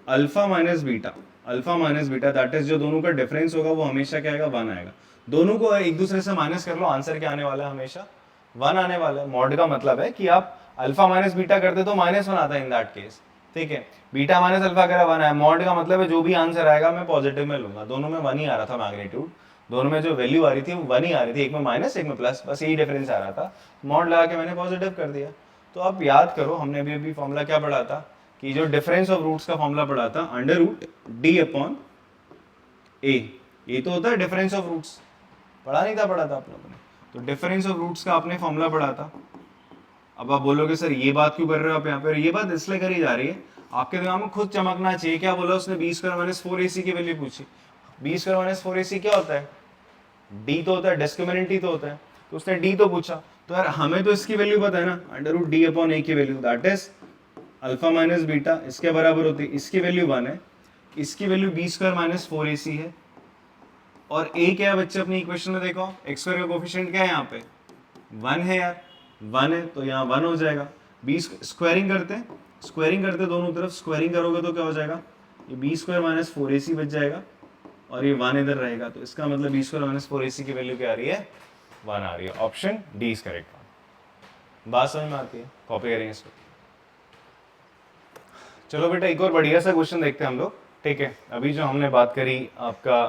alpha minus beta that is, जो दोनों का डिफरेंस होगा वो हमेशा क्या आएगा, 1 आएगा। दोनों को एक दूसरे से माइनस कर लो, आंसर क्या आने वाला है, हमेशा 1 आने वाला है। मॉड का मतलब है कि आप अल्फा माइनस बीटा करते तो -1 आता है इन दैट केस, ठीक है। बीटा माइनस अल्फा करा 1 है, मॉड का मतलब है जो भी आंसर आएगा मैं पॉजिटिव में लूंगा। दोनों में 1 ही आ रहा था मैग्नीट्यूड, दोनों में जो वैल्यू आ रही थी वो 1 ही आ रही थी, एक में माइनस एक में प्लस, बस यही डिफरेंस आ रहा था। मॉड लगा के मैंने पॉजिटिव कर दिया। तो आप याद करो, हमने अभी फॉर्मूला क्या पढ़ा था, कि जो डिफरेंस ऑफ रूट्स का फॉर्मूला पढ़ा था, अंडर रूट डी अपॉन ए, ये तो होता है डिफरेंस ऑफ रूट्स, पढ़ा नहीं था, पढ़ा था आप लोगों ने। तो डिफरेंस ऑफ रूट्स का आपने फॉर्मूला पढ़ा था। अब आप बोलोगे सर ये बात क्यों कर रहे हो आप यहाँ पे, ये बात इसलिए करी जा रही है, आपके दिमाग में खुद चमकना चाहिए। क्या बोला उसने, बी स्क्वायर माइनस 4ac की वैल्यू पूछी। बी स्क्वायर माइनस 4ac क्या होता है, डी तो होता है, डिस्क्रिमिनेंट तो होता है, तो उसने डी तो पूछा। तो यार हमें तो इसकी वैल्यू पता है ना, अंडर रूट डी अपॉन ए की value that is alpha minus beta, इसके बराबर होती है, इसकी वैल्यू 1 है, इसकी value B square minus 4ac है। और ए क्या है बच्चे अपनी इक्वेशन में देखो, एक्स स्क्वायर का कोफिशिएंट क्या है यहाँ पे, 1 है यार, 1 है तो यहाँ 1 हो जाएगा। बी स्क्वायरिंग करते दोनों तरफ, स्क्वायरिंग करोगे तो क्या हो जाएगा, ये बी स्क्वायर माइनस 4ac बच जाएगा और ये 1 इधर रहेगा। तो इसका मतलब बी स्क्वायर माइनस 4ac की वैल्यू क्या आ रही है, 1 आ रही है। Option D is correct. बात समझ में आती है? कॉपी करेंगे इसको। चलो बेटा एक और बढ़िया सा क्वेश्चन देखते हैं हम लोग, ठीक है। अभी जो हमने बात करी आपका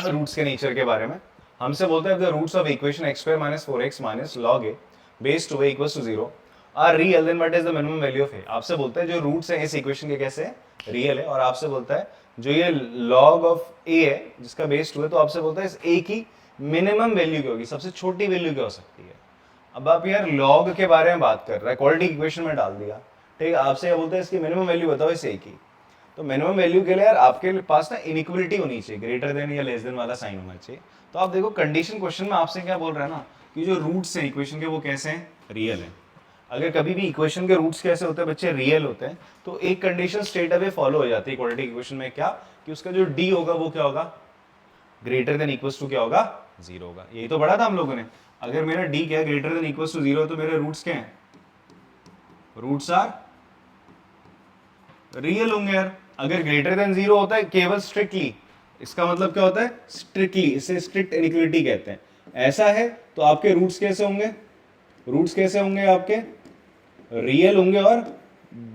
रूट्स के नेचर के बारे में, हमसे बोलता है the roots of equation x square minus 4x minus log a base 2a equals to 0 are real, then what is the minimum value of a। आपसे बोलता है जो रूट्स हैं इस इक्वेशन के कैसे रियल है, और आपसे बोलता है जो ये log ऑफ a है जिसका बेस 2 है, तो आपसे बोलता है इस a की मिनिमम वैल्यू क्या होगी, सबसे छोटी वैल्यू क्या हो सकती है। अब आप यार log के बारे में बात कर रहा है, क्वाड्रेटिक इक्वेशन में डाल दिया, ठीक है। आपसे क्या बोलता है इसकी मिनिमम वैल्यू बताओ इस a की। तो मिनिमम वैल्यू के लिए यार आपके पास ना इनइक्वलिटी होनी चाहिए, ग्रेटर देन या लेस देन वाला साइन होना चाहिए। तो आप देखो कंडीशन क्वेश्चन में आपसे क्या बोल रहा है ना कि जो रूट्स हैं इक्वेशन के वो कैसे हैं, रियल है। अगर कभी भी इक्वेशन के रूट्स कैसे होते हैं बच्चे, रियल होते हैं, तो एक कंडीशन स्ट्रेट अवे फॉलो हो जाती है क्वाड्रेटिक इक्वेशन में, क्या कि उसका जो डी होगा वो क्या होगा, ग्रेटर देन इक्वल्स टू क्या होगा, 0 होगा। यही तो पढ़ा था हम लोगों ने। अगर मेरा डी क्या है, ग्रेटर देन इक्वल्स टू 0 है, तो मेरे रूट्स क्या हैं, रूट्स आर रियल होंगे यार। अगर ग्रेटर देन 0 होता है केवल स्ट्रिक्टली, इसका मतलब क्या होता है, स्ट्रिक्टली, इसे स्ट्रिक्ट इनइक्वलिटी कहते हैं। ऐसा है तो आपके रूट्स कैसे होंगे, रूट्स कैसे होंगे आपके, रियल होंगे और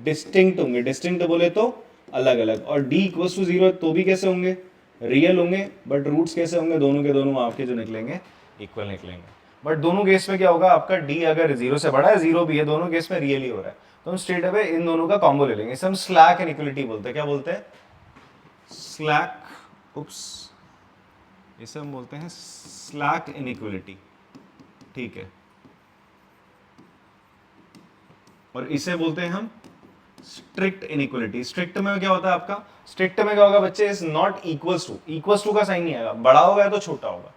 डिस्टिंक्ट होंगे। डिस्टिंक्ट बोले तो अलग अलग, और डी इक्वल्स टू 0 तो भी कैसे होंगे, रियल होंगे, बट रूट्स कैसे होंगे, दोनों के दोनों आपके जो निकलेंगे इक्वल निकलेंगे। बट दोनों केस में क्या होगा, आपका डी अगर 0 से बड़ा है, 0 भी है, दोनों केस में रियल ही हो रहा है, तो हम स्ट्रेट अवे इन दोनों का कॉम्बो ले लेंगे। इसे हम स्लैक इनइक्वलिटी बोलते हैं। क्या बोलते हैं, स्लैक, उप्स, इसे हम बोलते हैं स्लैक इनइक्वलिटी, ठीक है। और इसे बोलते हैं हम स्ट्रिक्ट इनइक्वलिटी। स्ट्रिक्ट में क्या होता है आपका, स्ट्रिक्ट में क्या होगा बच्चे, is not equals to, equals to का साइन नहीं आएगा, बड़ा होगा तो छोटा होगा,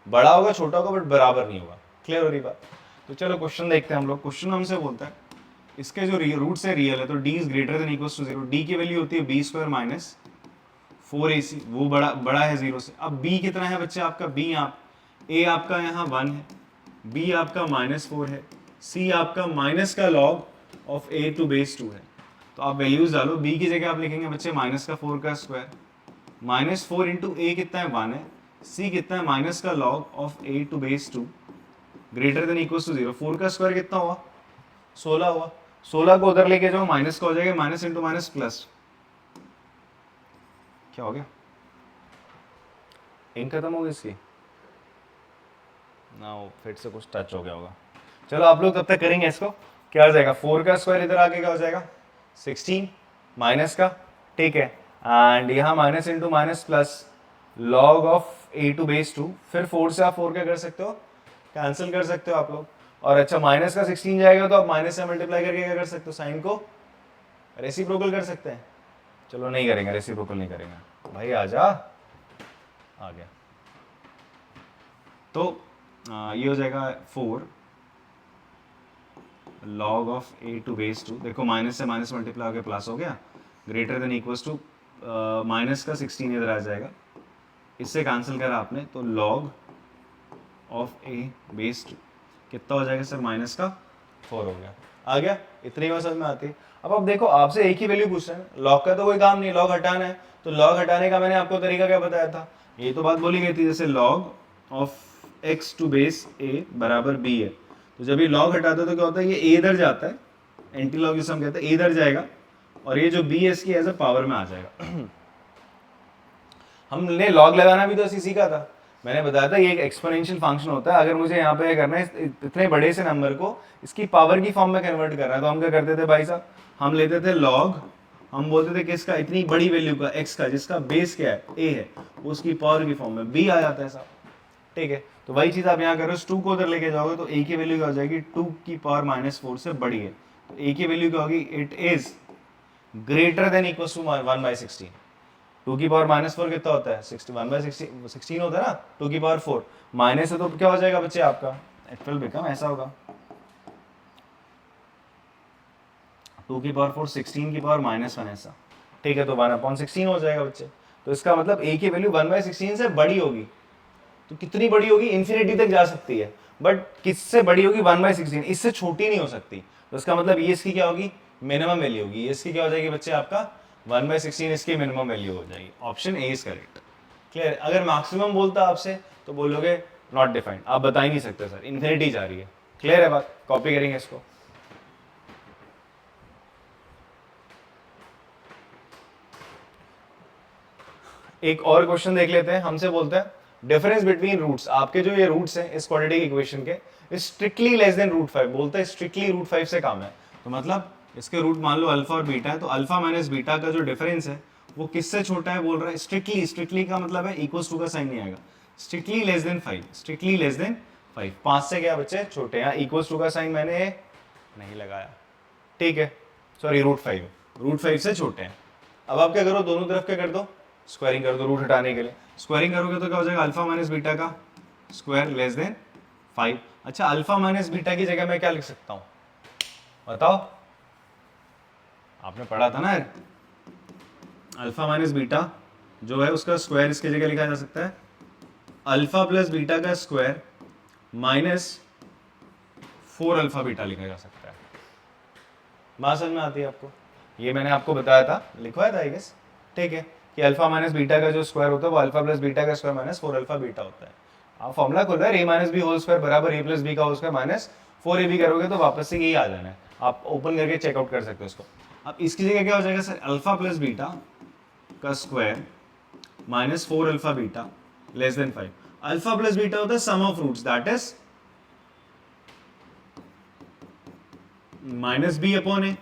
बड़ा होगा छोटा होगा, बट बराबर नहीं होगा। क्लियर हो रही बात। तो चलो क्वेश्चन देखते हैं हम लोग। क्वेश्चन हमसे बोलता है इसके जो रूट्स है रियल है, तो d is greater than equals to 0। d की वैल्यू होती है b स्क्वायर माइनस 4ac, वो बड़ा है 0 से। अब b कितना है बच्चे आपका, b a आपका यहाँ 1 है, b आपका -4 है, c आपका माइनस का log of a to base 2 है। तो आप वैल्यूज डालो, b की जगह आप लिखेंगे बच्चे माइनस का 4 का स्क्वायर, -4 इंटू a कितना है 1 है, c कितना है माइनस का log of a to base 2 greater than equals to 0। 4 का स्क्वायर कितना हुआ, 16 हुआ। 16 को उधर लेके जाओ, माइनस का हो जाएगा, माइनस इंटू माइनस प्लस, क्या हो गया, इंक खत्म हो गई इसकी ना, फिर से कुछ टच हो गया होगा। चलो आप लोग तब तक करेंगे इसको। क्या हो जाएगा, 4 का स्क्वायर इधर आके क्या हो जाएगा, 16 माइनस का, ठीक है, एंड यहाँ minus into minus plus log of a to base 2। फिर 4 से आप 4 क्या कर सकते हो, कैंसिल कर सकते हो आप लोग। और अच्छा माइनस का 16 जाएगा तो आप माइनस से मल्टीप्लाई करके क्या कर सकते हो, साइन को रेसिप्रोकल कर सकते हैं। चलो नहीं करेंगे, रेसिप्रोकल नहीं करेंगे भाई, आजा, आ गया। तो ये हो जाएगा 4 log of a to base 2। देखो माइनस से माइनस मल्टीप्लाई होकर प्लस हो गया, greater than equals to minus का 16 इधर आ जाएगा, इससे कैंसिल करा आपने, तो log ऑफ a बेस 2 कितना हो जाएगा सर, माइनस का 4 हो गया। आ गया, इतनी बात समझ में आती है। अब देखो आपसे एक ही वैल्यू पूछ रहे हैं, लॉग का तो कोई काम नहीं, लॉग हटाना है, तो लॉग हटाने का मैंने आपको तरीका क्या बताया था, ये तो बात बोली गई थी, जैसे log of x to base a बराबर b है, तो जब ये लॉग हटाते तो क्या होता है, ये a इधर जाता है, एंटी लॉग जिसे हम कहते हैं, a इधर जाएगा, और ये जो b है इसकी एज ए पावर में आ जाएगा। हमने लॉग लगाना भी तो ऐसे सीखा था, मैंने बताया था ये एक एक्सपोनेंशियल फंक्शन होता है। अगर मुझे यहाँ पे करना है इतने बड़े से नंबर को इसकी पावर की फॉर्म में कन्वर्ट करना है, तो हम क्या करते थे भाई साहब, हम लेते थे लॉग, हम बोलते थे किसका, इतनी बड़ी वैल्यू का, x का, जिसका बेस क्या है, a है, उसकी पावर की फॉर्म में b आ जाता है साहब, ठीक है। तो वही चीज आप यहाँ करो, 2 को उधर लेके जाओगे तो a की वैल्यू क्या हो जाएगी, 2 की पावर -4 से बड़ी है, तो a की वैल्यू क्या होगी, it is greater than equal to 1/16। 2 की पावर -4 कितना होता है, 1/16 होता है ना, 2 की पावर 4 माइनस है, तो क्या हो जाएगा बच्चे आपका, इट विल बिकम ऐसा होगा, 2 की पावर 4 16 की पावर -1 ऐसा, ठीक है, तो 1/16 हो जाएगा बच्चे। तो इसका मतलब a की वैल्यू 1/16 से बड़ी होगी, तो कितनी बड़ी होगी, इन्फिनिटी तक जा सकती है, बट किससे बड़ी होगी, 1/16, इससे छोटी नहीं हो सकती। तो इसका मतलब ये इसकी क्या होगी, मिनिमम वैल्यू होगी, ये इसकी क्या हो जाएगी बच्चे आपका 1/16 इसकी मिनिमम वैल्यू हो जाएगी। Option A is correct. Clear. अगर मैक्सिमम बोलता आपसे तो बोलोगे नॉट डिफाइंड, आप बता ही नहीं सकते सर, इन्फिनिटी जा रही है। क्लियर है बात? कॉपी करेंगे इसको। एक और क्वेश्चन देख लेते हैं, हमसे बोलते हैं डिफरेंस बिटवीन रूट्स, आपके जो ये रूट्स हैं इस क्वाड्रेटिक इक्वेशन के स्ट्रिक्टली लेस देन √5, बोलते हैं स्ट्रिक्टली √5 से कम है। तो मतलब इसके रूट मान लो अल्फा और बीटा है, तो अल्फा माइनस बीटा का जो डिफरेंस है वो किससे छोटा है बोल रहा है? स्ट्रिक्टली, स्ट्रिक्टली का मतलब है इक्वल टू का साइन नहीं आएगा, strictly less than 5, strictly less than 5, 5 से क्या बच्चे छोटे, यहाँ इक्वल टू का साइन मैंने नहीं लगाया, ठीक है, सॉरी √5 से छोटे हैं। अब आप क्या करो, दोनों तरफ क्या कर दो, स्क्वायरिंग कर दो रूट हटाने के लिए। स्क्वायरिंग करोगे तो क्या हो जाएगा, अल्फा माइनस बीटा का स्क्वायर लेस देन 5। अच्छा, अल्फा माइनस बीटा की जगह मैं क्या लिख सकता हूं बताओ, आपने पढ़ा था ना यार, अल्फा माइनस बीटा जो है उसका स्क्वायर इसकी जगह लिखा जा सकता है अल्फा प्लस बीटा का स्क्वायर माइनस 4 अल्फा बीटा लिखा जा सकता है। बात समझ में आती है आपको? ये मैंने आपको बताया था, लिखवाया था आई गेस, ठीक है, कि अल्फा माइनस बीटा का जो स्क्वायर होता है वो अल्फा प्लस बीटा का स्क्वायर माइनस 4 अल्फा बीटा होता है। आप फॉर्मुला खोल रहे हैं, a minus b whole square बराबर a प्लस बी का होल स्क्वायर माइनस 4ab करोगे तो वापस से यही आ जाना है, आप ओपन करके चेकआउट कर सकते हो इसको। अब इसकी जगह क्या हो जाएगा सर, अल्फा प्लस बीटा का square minus 4 alpha beta less than 5। Alpha plus beta होता है sum of roots, that is minus b upon a,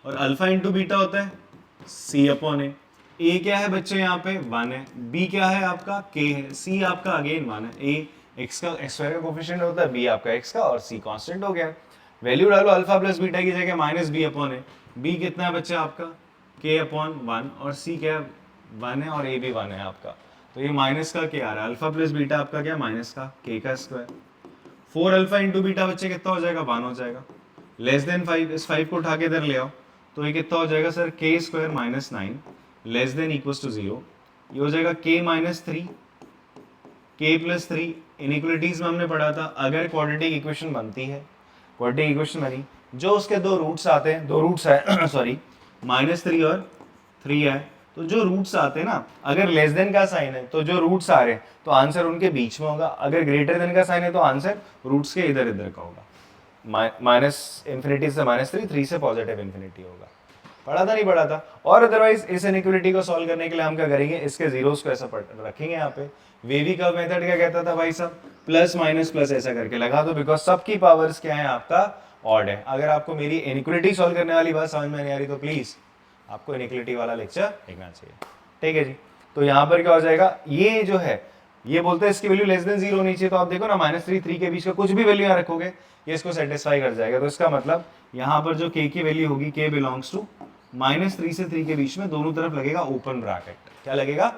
और अल्फा इंटू बीटा होता है सी अपॉन ए। ए क्या है बच्चे यहाँ पे 1 है, बी क्या है आपका k है, सी आपका अगेन 1 है। ए एक्स का स्क्वायर का कोफिशिएंट होता है, बी आपका एक्स का, और सी कांस्टेंट हो गया। वैल्यू डालो अल्फा प्लस बीटा की जगह माइनस बी अपॉन ए, बी कितना है बच्चे आपका k अपॉन 1, और सी क्या है 1 है, और ए भी 1 है आपका, तो ये माइनस का k आ रहा है, अल्फा प्लस बीटा आपका क्या माइनस का k का स्क्वायर। 4 अल्फा इंटू बीटा बच्चे कितना हो जाएगा 1 हो जाएगा, लेस देन 5, इस 5 को उठा के इधर ले आओ तो ये कितना हो जाएगा sir k square minus 9 less than equals to 0। ये हो जाएगा k minus 3 k plus 3। Inequalities में हमने पढ़ा था अगर क्वाड्रेटिक इक्वेशन बनती है, क्वाड्रेटिक इक्वेशन बनी जो उसके दो रूट्स आते हैं, दो रूट्स है सॉरी -3 और 3 है, तो जो रूट्स आते हैं ना अगर लेस देन का साइन है तो जो रूट्स आ रहे हैं तो आंसर उनके बीच में होगा, अगर ग्रेटर देन का साइन है तो आंसर रूट्स के इधर इधर का होगा, माइनस इन्फिनिटी से -3, 3 से पॉजिटिव इन्फिनिटी होगा। पढ़ा था नहीं पढ़ा था? और अदरवाइज इस इनइक्वालिटी को सॉल्व करने के लिए हम क्या करेंगे, इसके जीरोस को ऐसा रखेंगे यहाँ पे। वेवी का मेथड क्या कहता था भाई साहब, प्लस माइनस प्लस ऐसा करके लगा दो, बिकॉज सबकी पावर्स क्या है आपका ऑड है। अगर आपको मेरी इनइक्वालिटी सॉल्व करने वाली बात समझ में नहीं आ रही तो प्लीज आपको इनइक्वालिटी वाला लेक्चर देखना चाहिए, ठीक है जी। तो यहाँ पर क्या हो जाएगा, ये जो है ये बोलते हैं इसकी वैल्यू लेस देन 0 होनी चाहिए, तो आप देखो ना -3 3 के बीच का कुछ भी वैल्यू यहाँ रखोगे ये इसको सेटिस्फाई कर जाएगा। तो इसका मतलब यहाँ पर जो k की वैल्यू होगी, k बिलोंग्स टू -3 से 3 के बीच में, दोनों तरफ लगेगा ओपन ब्रैकेट। क्या लगेगा?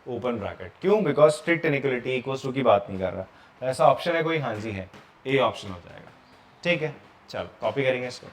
Open bracket. क्यों? Because strict inequality equals to की बात नहीं कर रहा। ऐसा ऑप्शन है कोई? हाँ जी है, ए ऑप्शन हो जाएगा, ठीक है। चलो कॉपी करेंगे इसको।